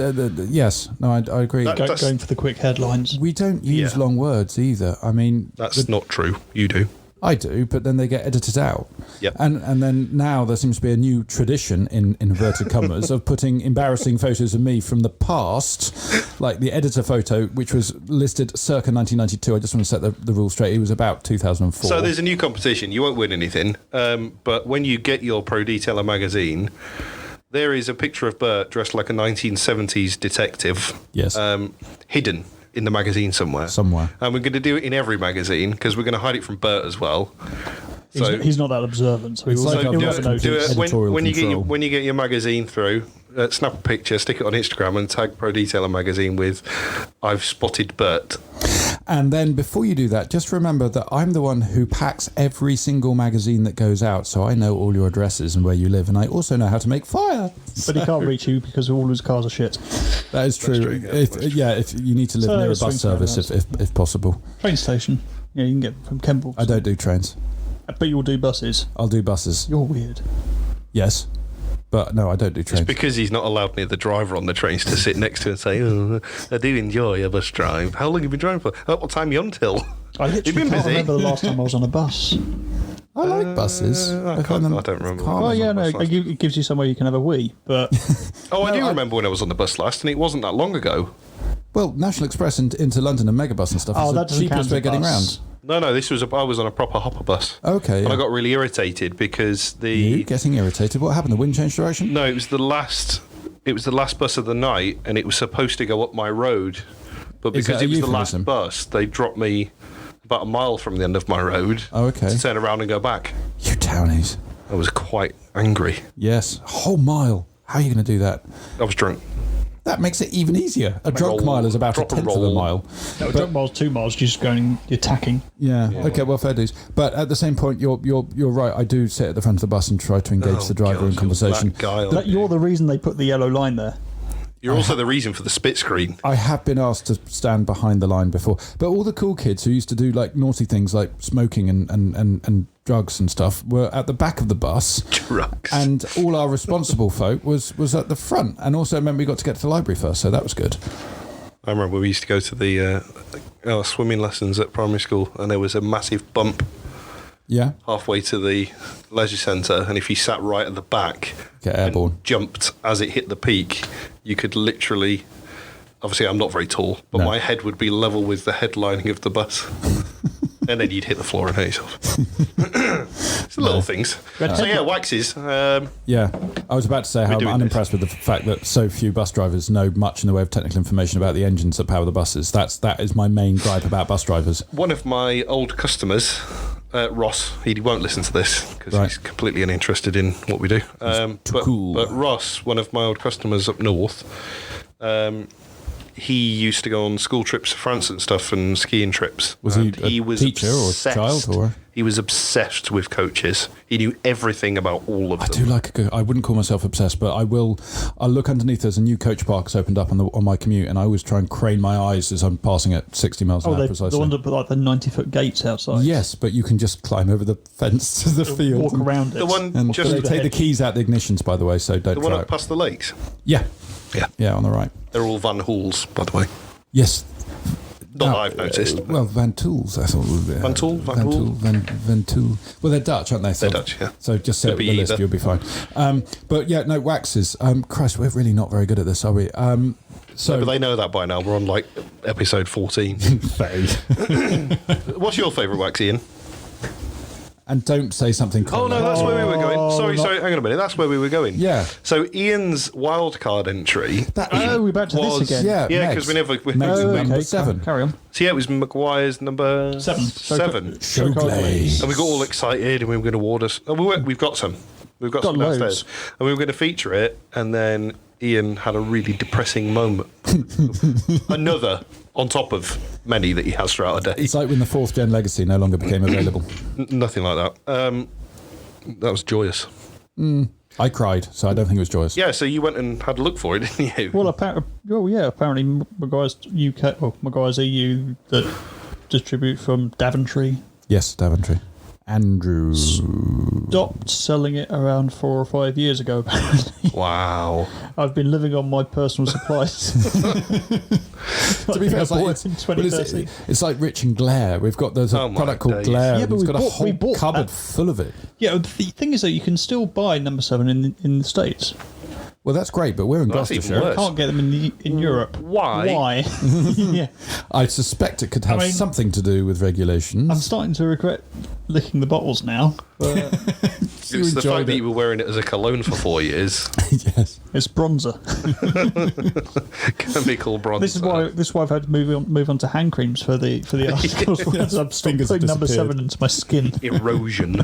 yes. No, I agree. Going for the quick headlines. We don't use long words either. I mean... That's not true. You do. I do, but then they get edited out. Yep. And then now there seems to be a new tradition, in inverted commas, of putting embarrassing photos of me from the past, like the editor photo, which was listed circa 1992. I just want to set the rule straight. It was about 2004. So there's a new competition. You won't win anything. But when you get your Pro Detailer magazine... There is a picture of Bert dressed like a 1970s detective. Yes. Hidden in the magazine somewhere. And we're going to do it in every magazine because we're going to hide it from Bert as well. So he's not that observant. So do it when you get your magazine through. Snap a picture, stick it on Instagram, and tag Pro Detailer magazine with "I've spotted Bert." And then before you do that, just remember that I'm the one who packs every single magazine that goes out, so I know all your addresses and where you live, and I also know how to make fire. But he can't reach you because all his cars are shit. That is true. If you need to live near a bus service, if possible. Train station. Yeah, you can get from Kemble. I don't do trains. But you'll do buses. I'll do buses. You're weird. Yes. But no, I don't do trains. It's because he's not allowed near the driver on the trains to sit next to and say, "Oh, I do enjoy a bus drive. How long have you been driving for? Oh, what time are you on till?" I literally can't remember the last time I was on a bus. I like buses. I don't remember. Oh yeah, no, it gives you somewhere you can have a wee. But I do remember when I was on the bus last, and it wasn't that long ago. Well, National Express into London and Megabus and stuff is the cheapest way of getting around. No, I was on a proper hopper bus. Okay. And I got really irritated because You getting irritated? What happened? The wind changed direction? No, it was the last bus of the night, and it was supposed to go up my road, but because it was the last bus, they dropped me about a mile from the end of my road. Oh, okay. To turn around and go back. You townies. I was quite angry. Yes, a whole mile. How are you going to do that? I was drunk. That makes it even easier. A drunk mile is about a tenth of a mile. No, a drunk mile's 2 miles. You're just you're attacking. Yeah. Okay. Well, fair dues. But at the same point, you're right. I do sit at the front of the bus and try to engage the driver in conversation. You're the reason they put the yellow line there. You're also the reason for the spit screen. I have been asked to stand behind the line before, but all the cool kids who used to do like naughty things like smoking and drugs and stuff were at the back of the bus. Drugs. And all our responsible folk was at the front. And also, remember, we got to get to the library first, so that was good. I remember we used to go to the swimming lessons at primary school, and there was a massive bump. Yeah. Halfway to the leisure centre, and if you sat right at the back, get airborne, and jumped as it hit the peak, you could literally. Obviously, I'm not very tall, but my head would be level with the headlining of the bus, and then you'd hit the floor and hurt yourself. It's the little things. So yeah, waxes. Yeah, I was about to say how I'm unimpressed with the fact that so few bus drivers know much in the way of technical information about the engines that power the buses. That is my main gripe about bus drivers. One of my old customers. Ross, he won't listen to this because he's completely uninterested in what we do. But Ross, one of my old customers up north, he used to go on school trips to France and stuff and skiing trips. Was he a teacher or a child? Or? He was obsessed with coaches. He knew everything about all of them. I do like I wouldn't call myself obsessed, but I'll look underneath. There's a new coach park that's opened up on my commute, and I always try and crane my eyes as I'm passing at 60 miles an hour precisely. The ones that put like the 90-foot gates outside. Yes, but you can just climb over the fence to the field. Walk around it. The one they take the keys out the ignitions, by the way, so don't try it. The one up past the lakes? Yeah. Yeah, on the right. They're all Van Halls, by the way. Yes. Not that I've noticed. Well, Van Tools, I thought. Van Tool? Van Tool. Well, they're Dutch, aren't they? They're Dutch, yeah. So just say it with the list, you'll be fine. But yeah, no, waxes. Christ, we're really not very good at this, are we? But they know that by now. We're on like episode 14. What's your favourite wax, Ian? And don't say something common. Oh, no, that's where we were going. Sorry, hang on a minute. That's where we were going. Yeah. So Ian's wildcard entry... we're back to this again. Yeah, because we never... number 7. Carry on. So yeah, it was McGuire's number... 7. Showglaze. And we got all excited and we were going to award us... Oh, we've got some. We've got some downstairs. And we were going to feature it, and then Ian had a really depressing moment. Another... on top of many that he has throughout a day. It's like when the 4th Gen Legacy no longer became available. Nothing like that. That was joyous. I cried, so I don't think it was joyous. Yeah, so you went and had a look for it, didn't you? Well, apparently Maguire's UK, Maguire's EU that distribute from Daventry. Yes, Daventry. Andrew Stopped selling it around 4 or 5 years ago, apparently. Wow. I've been living on my personal supplies. To be fair, it's like Rich and Glare. We've got there's a product called Glare. Yeah, but it's got a whole cupboard full of it. Yeah, the thing is that you can still buy number 7 in the States. Well, that's great, but we're in Gloucestershire. I can't get them in Europe. Why? Yeah. I suspect it could have something to do with regulations. I'm starting to regret licking the bottles now. It's the fact that you were wearing it as a cologne for 4 years. Yes. It's bronzer. Chemical bronzer. This is why I've had to move on to hand creams for the articles. I'm still putting number 7 into my skin. Erosion.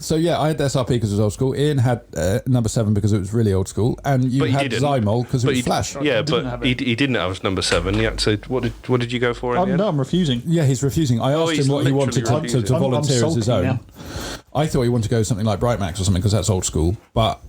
So yeah, I had SRP because it was old school. Ian had number 7 because it was really old school, and you had Zymol because it was Flash. Yeah, but he didn't have number 7 yet. So what did you go for? No, I'm refusing. Yeah, he's refusing. I asked him what he wanted to volunteer as his own. Now. I thought he wanted to go something like Brightmax or something because that's old school, but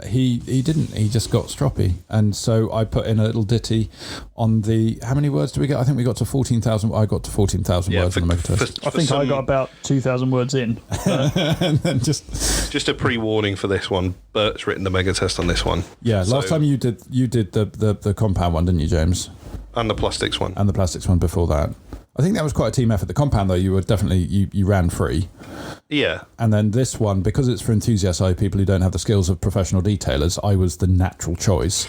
he didn't. He just got stroppy, and so I put in a little ditty on the. How many words do we get? I think we got to 14,000. I got to 14,000 words on the Megatests. I think I got about 2,000 words in. And then just a pre-warning for this one. Bert's written the Megatest on this one. Yeah, last time you did the compound one, didn't you, James? And the plastics one. And the plastics one before that. I think that was quite a team effort. The compound, though, you were definitely you ran free. Yeah. And then this one, because it's for enthusiasts, people who don't have the skills of professional detailers, I was the natural choice.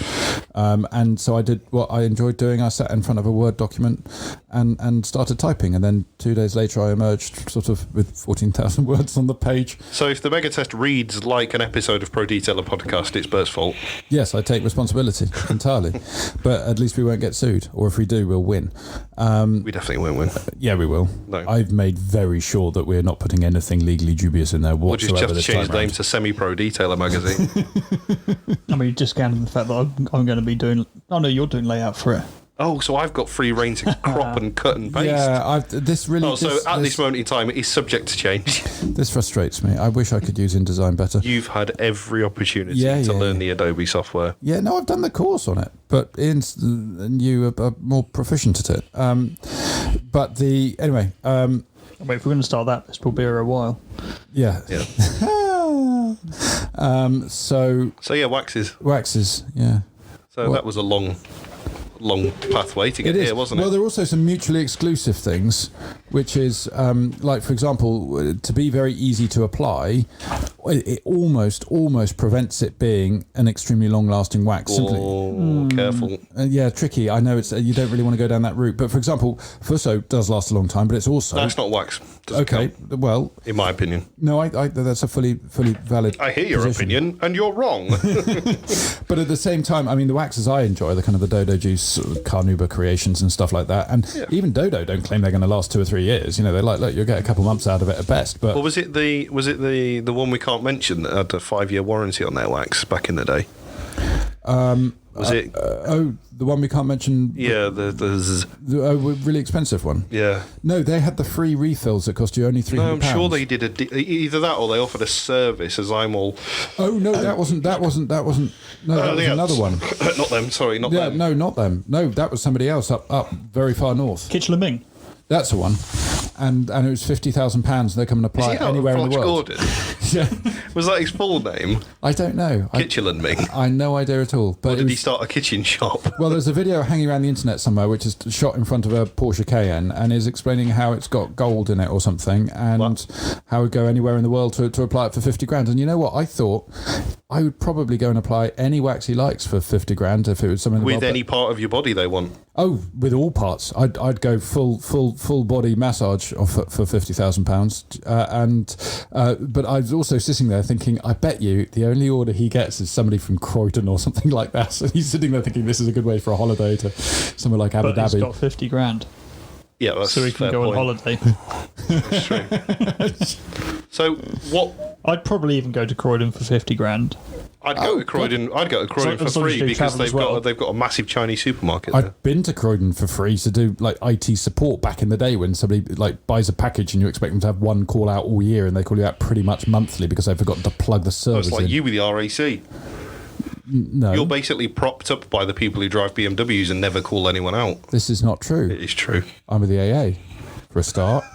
And so I did what I enjoyed doing. I sat in front of a Word document and started typing. And then 2 days later, I emerged sort of with 14,000 words on the page. So if the Megatest reads like an episode of Pro Detailer Podcast, it's Bert's fault. Yes, I take responsibility entirely. But at least we won't get sued. Or if we do, we'll win. We definitely won't win. Yeah, we will. No. I've made very sure that we're not putting anything legally dubious in there whatsoever. We'll just change the name to Semi-Pro Detailer Magazine. I mean, discounting the fact that I'm going to be doing... Oh, no, you're doing layout for it. Oh, so I've got free reign to crop and cut and paste. Yeah, this moment in time, it is subject to change. This frustrates me. I wish I could use InDesign better. You've had every opportunity to learn the Adobe software. Yeah, no, I've done the course on it, but Ian and you are more proficient at it. Anyway. Wait, if we're going to start that, this will be a while. Yeah. So yeah, waxes. Waxes, yeah. So that was a long pathway to get here, wasn't it? Well, there are also some mutually exclusive things, which is, like, for example, to be very easy to apply, it almost prevents it being an extremely long-lasting wax. Careful. Yeah, tricky. I know it's you don't really want to go down that route. But, for example, Fusso does last a long time, but it's also... That's not wax. Okay, count, well... In my opinion. No, that's a fully valid I hear your opinion, and you're wrong. But at the same time, I mean, the waxes I enjoy, the kind of the Dodo Juice, Carnauba creations and stuff like that, and even Dodo don't claim they're going to last 2 or 3 years. You know, they're like, look, you'll get a couple months out of it at best. But was it the one we can't mention that had a 5-year warranty on their wax back in the day? Was it? The one we can't mention. Yeah, the really expensive one. Yeah. No, they had the free refills that cost you only £300. No, I'm sure they did either that or they offered a service as I'm all. Oh no, that wasn't. No, that was another one. Not them. Sorry, not them. No, not them. No, that was somebody else up very far north. Kitchener Ming. That's the one. And it was £50,000. They come and apply it anywhere in the world. Gordon? Yeah. Was that his full name? I don't know. Kitchener Ming. I no idea at all. But or did he start a kitchen shop? Well, there's a video hanging around the internet somewhere which is shot in front of a Porsche Cayenne and is explaining how it's got gold in it or something, and how it would go anywhere in the world to apply it for £50,000. And you know what? I thought I would probably go and apply any wax he likes for £50,000 if it was something with any part of your body they want. Oh, with all parts, I'd go full body massage for £50,000. But I was also sitting there thinking, I bet you the only order he gets is somebody from Croydon or something like that. So he's sitting there thinking this is a good way for a holiday to somewhere like Abu Dhabi. But he's got £50,000. Yeah, that's so he can go on holiday. That's true. So what? I'd probably even go to Croydon for £50,000. I'd go to Croydon. I'd go to Croydon for free because they've got a massive Chinese supermarket there. I've been to Croydon for free to do like IT support back in the day when somebody like buys a package and you expect them to have one call out all year and they call you out pretty much monthly because they've forgotten to plug the servers in. It's like you with the RAC. No. You're basically propped up by the people who drive BMWs and never call anyone out. This is not true. It is true. I'm with the AA for a start.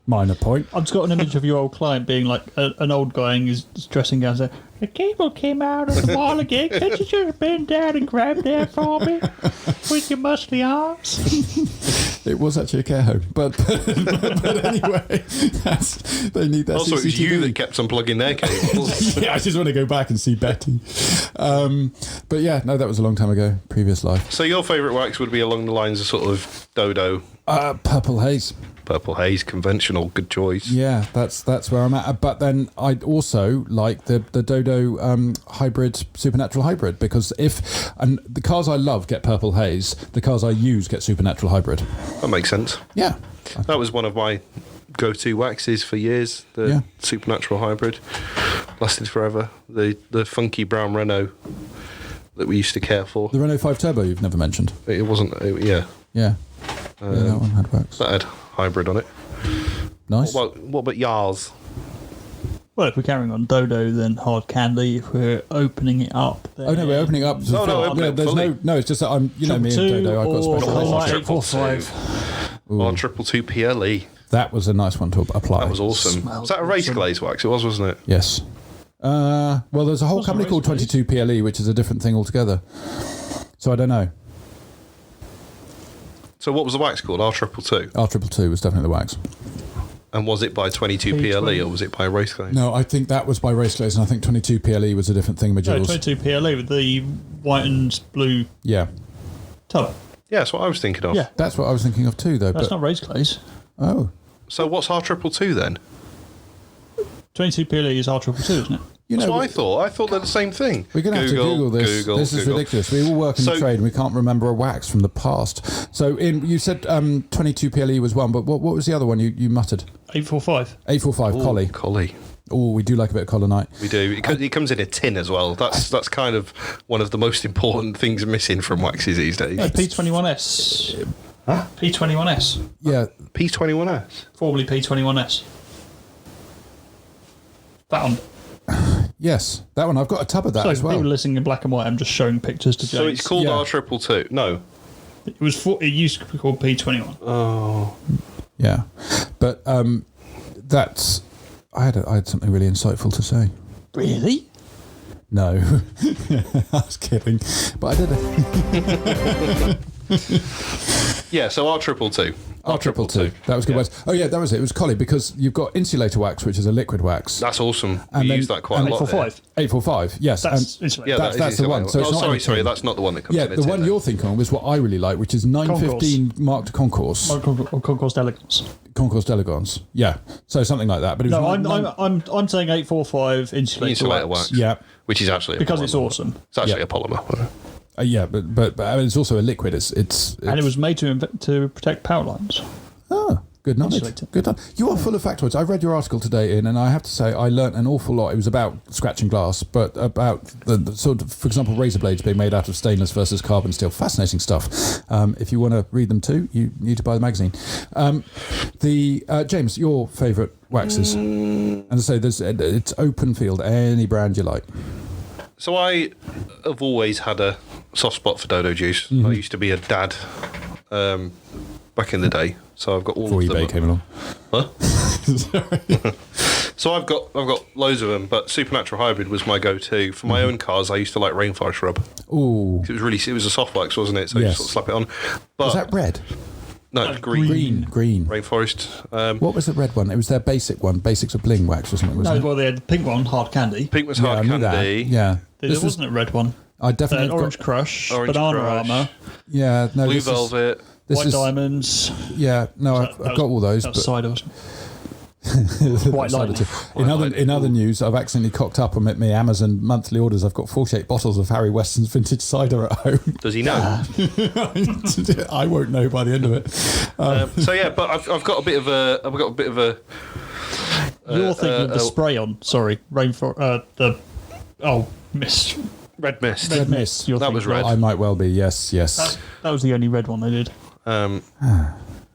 Minor point. I've just got an image of your old client being like an old guy and he's dressing down saying, the cable came out of the wall again. Could you just bend down and grab that for me with your muscly arms? It was actually a care home, but anyway, they need that. Also, CCTV. it was you that kept unplugging their cables. Yeah, I just want to go back and see Betty. But yeah, no, that was a long time ago, previous life. So your favourite wax would be along the lines of sort of Dodo? Purple haze. Purple haze, conventional, good choice. Yeah, that's where I'm at. But then I'd also like the Dodo hybrid, supernatural hybrid, because the cars I love get purple haze, the cars I use get supernatural hybrid. That makes sense. Yeah. That was one of my go-to waxes for years, the supernatural hybrid. Lasted forever. The funky brown Renault that we used to care for. The Renault 5 Turbo you've never mentioned. It wasn't, Yeah. Yeah, that one had wax. That had hybrid on it. Nice. What about Yars? Well, if we're carrying on Dodo, then hard candy. If we're opening it up, then Oh no, we're opening up. No, open it fully. No, it's just that I'm. You know me and Dodo. I've got special relationship. R222 PLE. That was a nice one to apply. That was awesome. Was that a race glaze wax? It was, wasn't it? Yes. Well, there's a whole company called 22 PLE, which is a different thing altogether. So I don't know. So what was the wax called? R222? R222 was definitely the wax. And was it by 22 PLE or was it by race glaze? No, I think that was by race glaze, and I think 22 PLE was a different thing. No, 22 PLE with the white and blue tub. Yeah, that's what I was thinking of. Yeah. That's what I was thinking of too, though. That's not race glaze. Oh. So what's R222 then? 22 PLE is R222, isn't it? That's what I thought. I thought they're the same thing. We're going to have to Google this. This is ridiculous. We all work in the trade and we can't remember a wax from the past. So you said 22 PLE was one, but what was the other one you muttered? 845. 845, collie. Oh, we do like a bit of collinite. We do. It comes in a tin as well. That's kind of one of the most important things missing from waxes these days. P21S. Huh? P21S. Yeah. P21S? Formerly P21S. That one. Yes, that one. I've got a tub of that as well. So people listening in black and white, I'm just showing pictures to James. So it's called R222. No. It used to be called P21. Oh. Yeah. But that's... I had something really insightful to say. Really? No. I was kidding. But I did it. Yeah, so R222. R222. That was good words. Oh yeah, that was it. It was collie because you've got insulator wax, which is a liquid wax. That's awesome. We use that quite a lot. 845. Yes. That's insulator. Yeah, that's the one. So sorry, that's not the one that comes in. Yeah, the one you're thinking of is what I really like, which is 915 marked concourse. Concourse d'Elegance. Concourse d'Elegance. Yeah. So something like that. But it was I'm saying 845 insulator wax. Yeah. Which is actually because it's awesome. It's actually a polymer. Yeah, but it's also a liquid. It's and it was made to protect power lines. Oh, good knowledge. Insulator. Good knowledge. You are full of factoids. I read your article today, Ian, and I have to say I learnt an awful lot. It was about scratching glass, but about the sort of, for example, razor blades being made out of stainless versus carbon steel. Fascinating stuff. If you want to read them too, you need to buy the magazine. James, your favourite waxes? And I say, it's open field. Any brand you like. So I have always had a soft spot for Dodo Juice. Mm-hmm. I used to be a dad back in the day, so I've got all Before of them. eBay came along. What? So I've got loads of them, but Supernatural Hybrid was my go-to. For my own cars, I used to like Rainforest Rub. Ooh. It was a soft wax, wasn't it? So you sort of slap it on. But was that red? No, green. Rainforest. What was the red one? It was their basic one. Basics of Bling wax or something, wasn't it? Well, they had the pink one, Hard Candy. Pink was Hard Candy. Yeah. There wasn't a red one. I definitely Orange Crush, Banana Armour. Yeah, no. Blue Velvet. White Diamonds. Yeah, no, I've got all those. That was cider, wasn't it? White Lightning. In other news, I've accidentally cocked up on my Amazon monthly orders. I've got 48 bottles of Harry Weston's vintage cider at home. Does he know? I won't know by the end of it. So yeah, but I've got a bit of a. You're thinking of the spray on. Sorry, the Mist. Red Mist. Red Mist. That was red. I might well be. Yes. That was the only red one they did.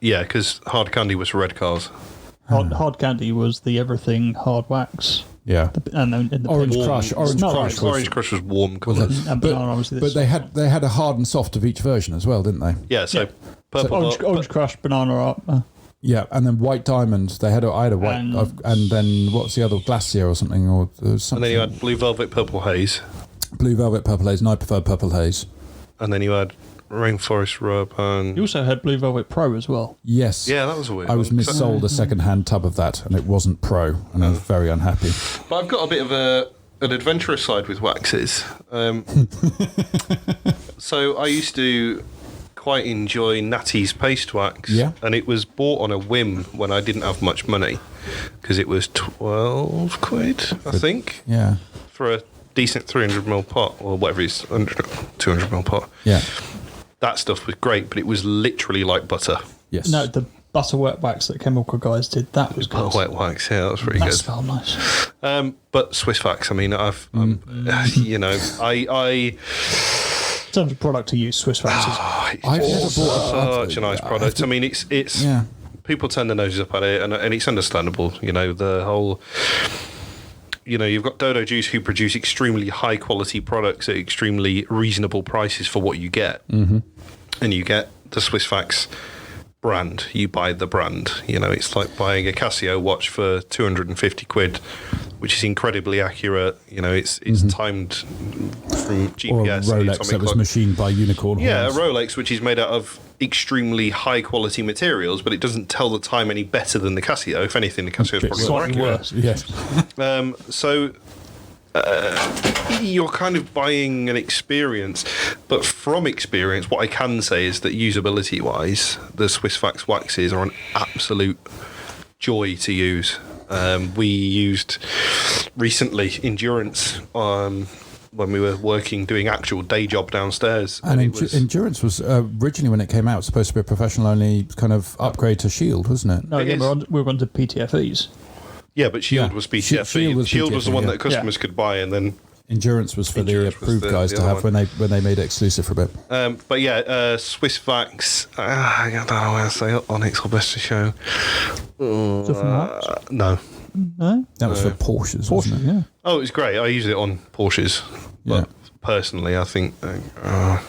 Yeah, because Hard Candy was for red cars. Hard Candy was the everything hard wax. Yeah. And then in the Orange Crush. Orange Crush was warm colours. And banana, obviously. But they had a hard and soft of each version as well, didn't they? Yeah, so purple. Orange Crush, banana. Yeah, and then White Diamond. I had a white, and then what's the other, Glacier or something, or something. And then you had Blue Velvet, Purple Haze. Blue Velvet, Purple Haze, and I prefer Purple Haze. And then you had Rainforest Rub and... You also had Blue Velvet Pro as well. Yes. Yeah, that was a weird I was one. missold a second-hand tub of that, and it wasn't Pro, and I was very unhappy. But I've got a bit of an adventurous side with waxes. So I used to quite enjoy Natty's paste wax. Yeah. And it was bought on a whim when I didn't have much money, because it was 12 quid, I think, Yeah. for a decent 300ml pot, or whatever it is, 200ml pot. Yeah. That stuff was great, but it was literally like butter. Yes. No, the butter wet wax that Chemical Guys did, that was good. Wet wax, yeah, that was pretty That good. smelled nice. But Swiss Wax, I mean, you know, I In terms of product to use, Swiss wax is... I've never bought such a nice product. I mean, it's Yeah. people turn their noses up at it, and it's understandable. You know, the whole. You know, you've got Dodo Juice, who produce extremely high quality products at extremely reasonable prices for what you get, and you get the Swiss Wax brand. You buy the brand. You know, it's like buying a Casio watch for 250 quid, which is incredibly accurate. You know, it's timed from GPS. Or a Rolex that was machined by unicorn Yeah, horns. a Rolex, which is made out of extremely high quality materials, but it doesn't tell the time any better than the Casio. If anything, the Casio is probably more Slightly accurate. worse. Yes. So you're kind of buying an experience, but from experience, what I can say is that usability-wise, the Swiss Wax waxes are an absolute joy to use. We used recently Endurance when we were doing actual day job downstairs. And Endurance was originally, when it came out, supposed to be a professional-only kind of upgrade to Shield, wasn't it? No, It yeah, is. we were on to PTFEs. Yeah, but Shield Yeah. was BTFE. Shield was the one BTFE, that customers could buy, and then Endurance was for Endurance the was approved the guys to other have one. when they made it exclusive for a bit. but yeah, Swiss Wax. I don't know where to say Onyx or Best to Show. Different marks? No. No? That was for Porsches, Porsche, wasn't it? yeah. Oh, it was great. I used it on Porsches, but personally, I think I'm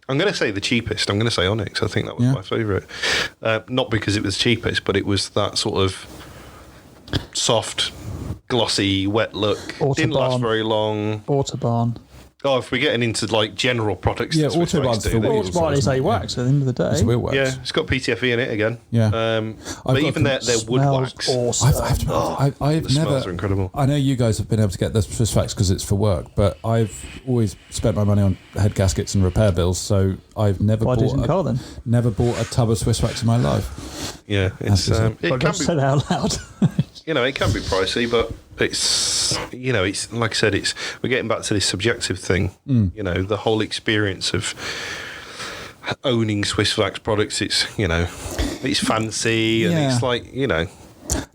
going to say the cheapest. I'm going to say Onyx. I think that was my favourite. Not because it was cheapest, but it was that sort of soft, glossy, wet look. Didn't last very long. Autobahn. Oh, if we're getting into like general products, Yeah, that Swiss Wax Autobahn's do, for then- wheels. Autobahn is a wax at the end of the day. It's wheel wax. Yeah, it's got PTFE in it again. Yeah. But got even their wood Smells wax. awesome. I've The never. smells are incredible. I know you guys have been able to get the Swiss Wax because it's for work, but I've always spent my money on head gaskets and repair bills, so I've never Buy a decent car then. never bought a tub of Swiss Wax in my life. Yeah, it's That's it But can don't be, say that out loud. you know, it can be pricey, but it's, you know, it's like I said, it's we're getting back to this subjective thing. You know, the whole experience of owning Swiss Wax products. It's, you know, it's fancy and Yeah. it's like, you know.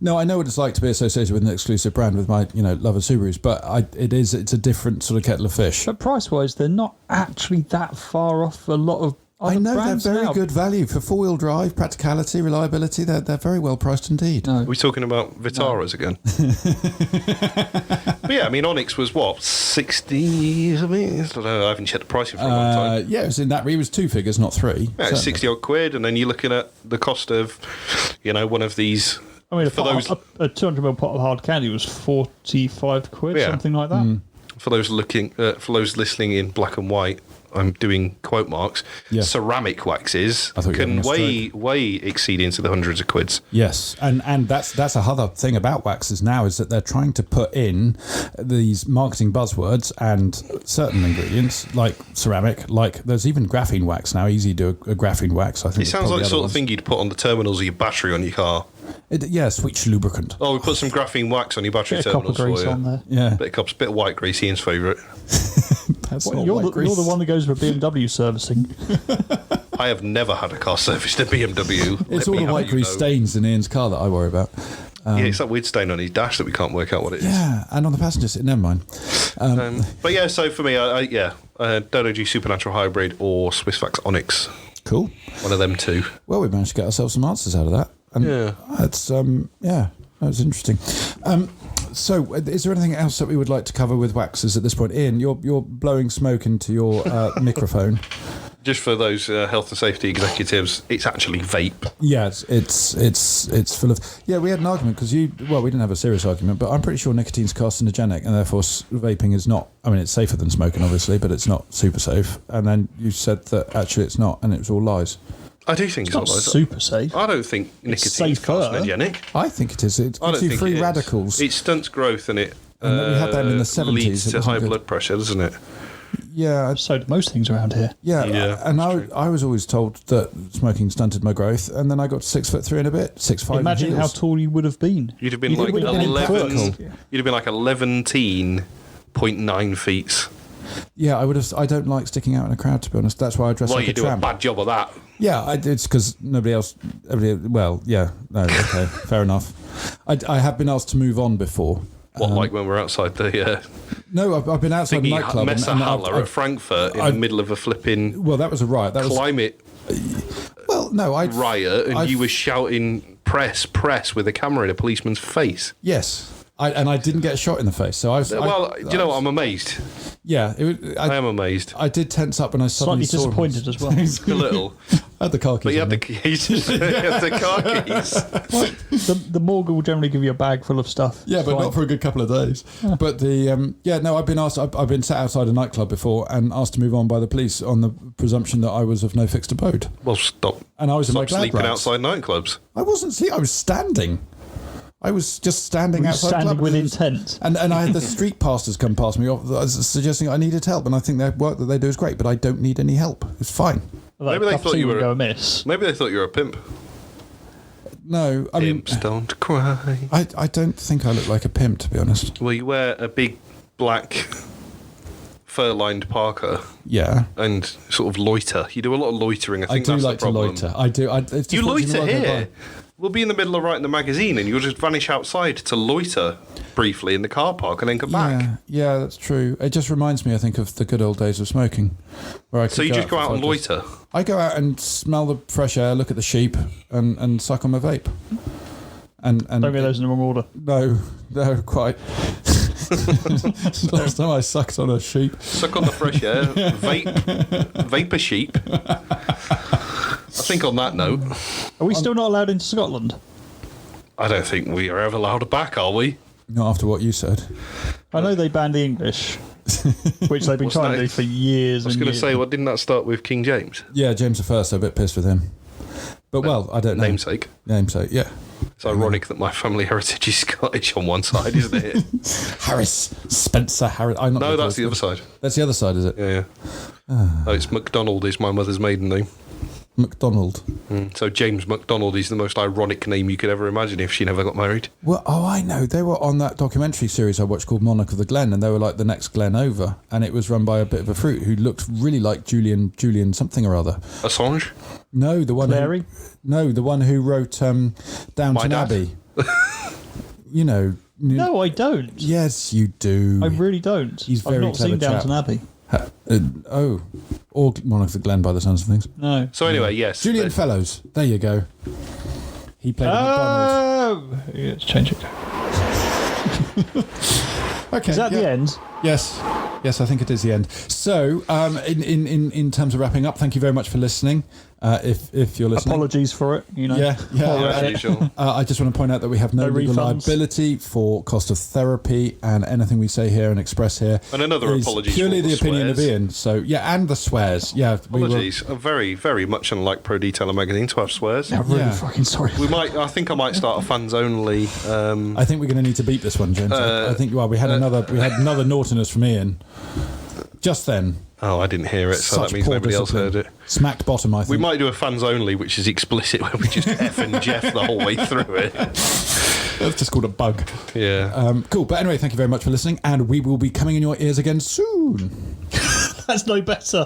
No, I know what it's like to be associated with an exclusive brand with my, love of Subarus, but it's a different sort of kettle of fish. But price-wise, they're not actually that far off a lot of other I know they're brands very now. good value for four-wheel drive, practicality, reliability. They're very well priced indeed. Are we talking about Vitaras again? But yeah, I mean, Onyx was what, 60? I mean, I don't know. I haven't checked the pricing for a long time. Yeah, it was in that. It was two figures, not three. Yeah, it's certainly. 60 odd quid, and then you're looking at the cost of, you know, one of these. I mean, for those, a 200ml pot of hard candy was 45 quid, Yeah. something like that. for those listening in black and white, I'm doing quote marks. Yeah. Ceramic waxes I thought you were can having a way exceed into the hundreds of quids. Yes, and that's a other thing about waxes now is that they're trying to put in these marketing buzzwords and certain ingredients like ceramic, like there's even graphene wax now. Easy to do a graphene wax. I think It sounds like the sort of thing you'd put on the terminals of your battery on your car. Switch lubricant. Oh, we put some graphene wax on your battery Bit of copper terminals for grease you. on there. Yeah, Bit of white grease, Ian's favourite. that's What, not you're, white the, grease. you're the one that goes for BMW servicing. I have never had a car serviced at BMW. It's Let all me the have white you grease know. stains in Ian's car that I worry about. It's that weird stain on his dash that we can't work out what it is. Yeah, and on the passenger seat, never mind. But yeah, so for me, Dodo G Supernatural Hybrid or Swissvax Onyx. Cool. One of them two. Well, we managed to get ourselves some answers out of that. And it's that was interesting. So, is there anything else that we would like to cover with waxes at this point? Ian, you're blowing smoke into your microphone. Just for those health and safety executives, it's actually vape. Yes, it's full of. Yeah, we had an argument because we didn't have a serious argument, but I'm pretty sure nicotine's carcinogenic, and therefore vaping is not. I mean, it's safer than smoking, obviously, but it's not super safe. And then you said that actually it's not, and it was all lies. I do think it's not lies. super safe. I don't think nicotine's carcinogenic. I think it is. It gives you free radicals. It stunts growth and it we had that in the 70s. Leads to high blood pressure, doesn't it? Yeah. So do most things around here. Yeah. And I was always told that smoking stunted my growth, and then I got to 6'3" and a bit, 6'5". Imagine how tall you would have been. You'd have been like 11. You'd have been like 11.9 feet. Yeah, I would have. I don't like sticking out in a crowd, to be honest. That's why I dress like a tramp. Well, you do a bad job of that. Yeah, it's because nobody else. Okay, fair enough. I have been asked to move on before. What, like when we're outside the... No, I've been outside the nightclub. Messerhalle at Frankfurt in the middle of a flipping... Well, that was a riot. That climate... Well, no, riot, and you were shouting, press, with a camera in a policeman's face. Yes. I didn't get shot in the face, so do you know what? I'm amazed. Yeah, I am amazed. I did tense up when I suddenly saw disappointed as well. A little. I had the car keys. But you had the keys. You had the car keys. The morgue will generally give you a bag full of stuff. Yeah, but not for a good couple of days. Yeah. But I've been asked. I've been sat outside a nightclub before and asked to move on by the police on the presumption that I was of no fixed abode. Well, stop. And I was in my glad sleeping rags. outside nightclubs. I wasn't sleeping. I was standing. I was just standing outside. Standing with intent. And I had the street pastors come past me suggesting I needed help, and I think their work that they do is great, but I don't need any help. It's fine. Maybe they thought you were go amiss. Maybe they thought you were a pimp. No, I mean, pimps don't cry. I don't think I look like a pimp, to be honest. Well, you wear a big black fur-lined parka. Yeah. And sort of loiter. You do a lot of loitering. I think do that's like the problem. to loiter. I do. It's just you loiter here. By. We'll be in the middle of writing the magazine and you'll just vanish outside to loiter briefly in the car park and then come back. Yeah, that's true. It just reminds me, I think, of the good old days of smoking. So you just go out and loiter? I go out and smell the fresh air, look at the sheep, and suck on my vape. And don't get those in the wrong order. No, quite. Last time I sucked on a sheep. Suck on the fresh air, vape a sheep. I think on that note... Are we still not allowed into Scotland? I don't think we are ever allowed back, are we? Not after what you said. I know they banned the English, which they've been trying to do for years. I was going to say, didn't that start with King James? Yeah, James I, so a bit pissed with him. But, I don't know. Namesake, yeah. It's ironic that my family heritage is Scottish on one side, isn't it? Harris. Spencer Harris. No, that's the other side. That's the other side, is it? Yeah. It's MacDonald is my mother's maiden name. MacDonald. So James MacDonald is the most ironic name you could ever imagine if she never got married. Well, I know. They were on that documentary series I watched called Monarch of the Glen, and they were like the next Glen over, and it was run by a bit of a fruit who looked really like Julian something or other. Assange? No, the one Larry? The one who wrote Downton Abbey. You know. No, I don't. Yes, you do. I really don't. He's very I've not clever seen chap. Downton Abbey. Or Monarch of the Glen by the sounds of things. No. So anyway, yes. Julian Fellows. There you go. He played MacDonald. Yeah, let's change it. Okay. Is that the end? Yes, I think it is the end. So, in terms of wrapping up, thank you very much for listening. If you're listening, apologies for it. Yeah. As usual. I just want to point out that we have no legal liability for cost of therapy, and anything we say here and express here, and another is apology purely for the opinion swears. of Ian. So and the swears. Yeah, apologies. Very, very much unlike Pro Detailer magazine to have swears. I'm really fucking sorry. I think I might start a fans only. I think we're going to need to beat this one, James. I think we had another naughtiness from Ian just then. Oh, I didn't hear it, so that means nobody else heard it. Smacked bottom, I think. We might do a fans only, which is explicit, where we just F and Jeff the whole way through it. That's just called a bug. Yeah. Cool. But anyway, thank you very much for listening, and we will be coming in your ears again soon. That's no better.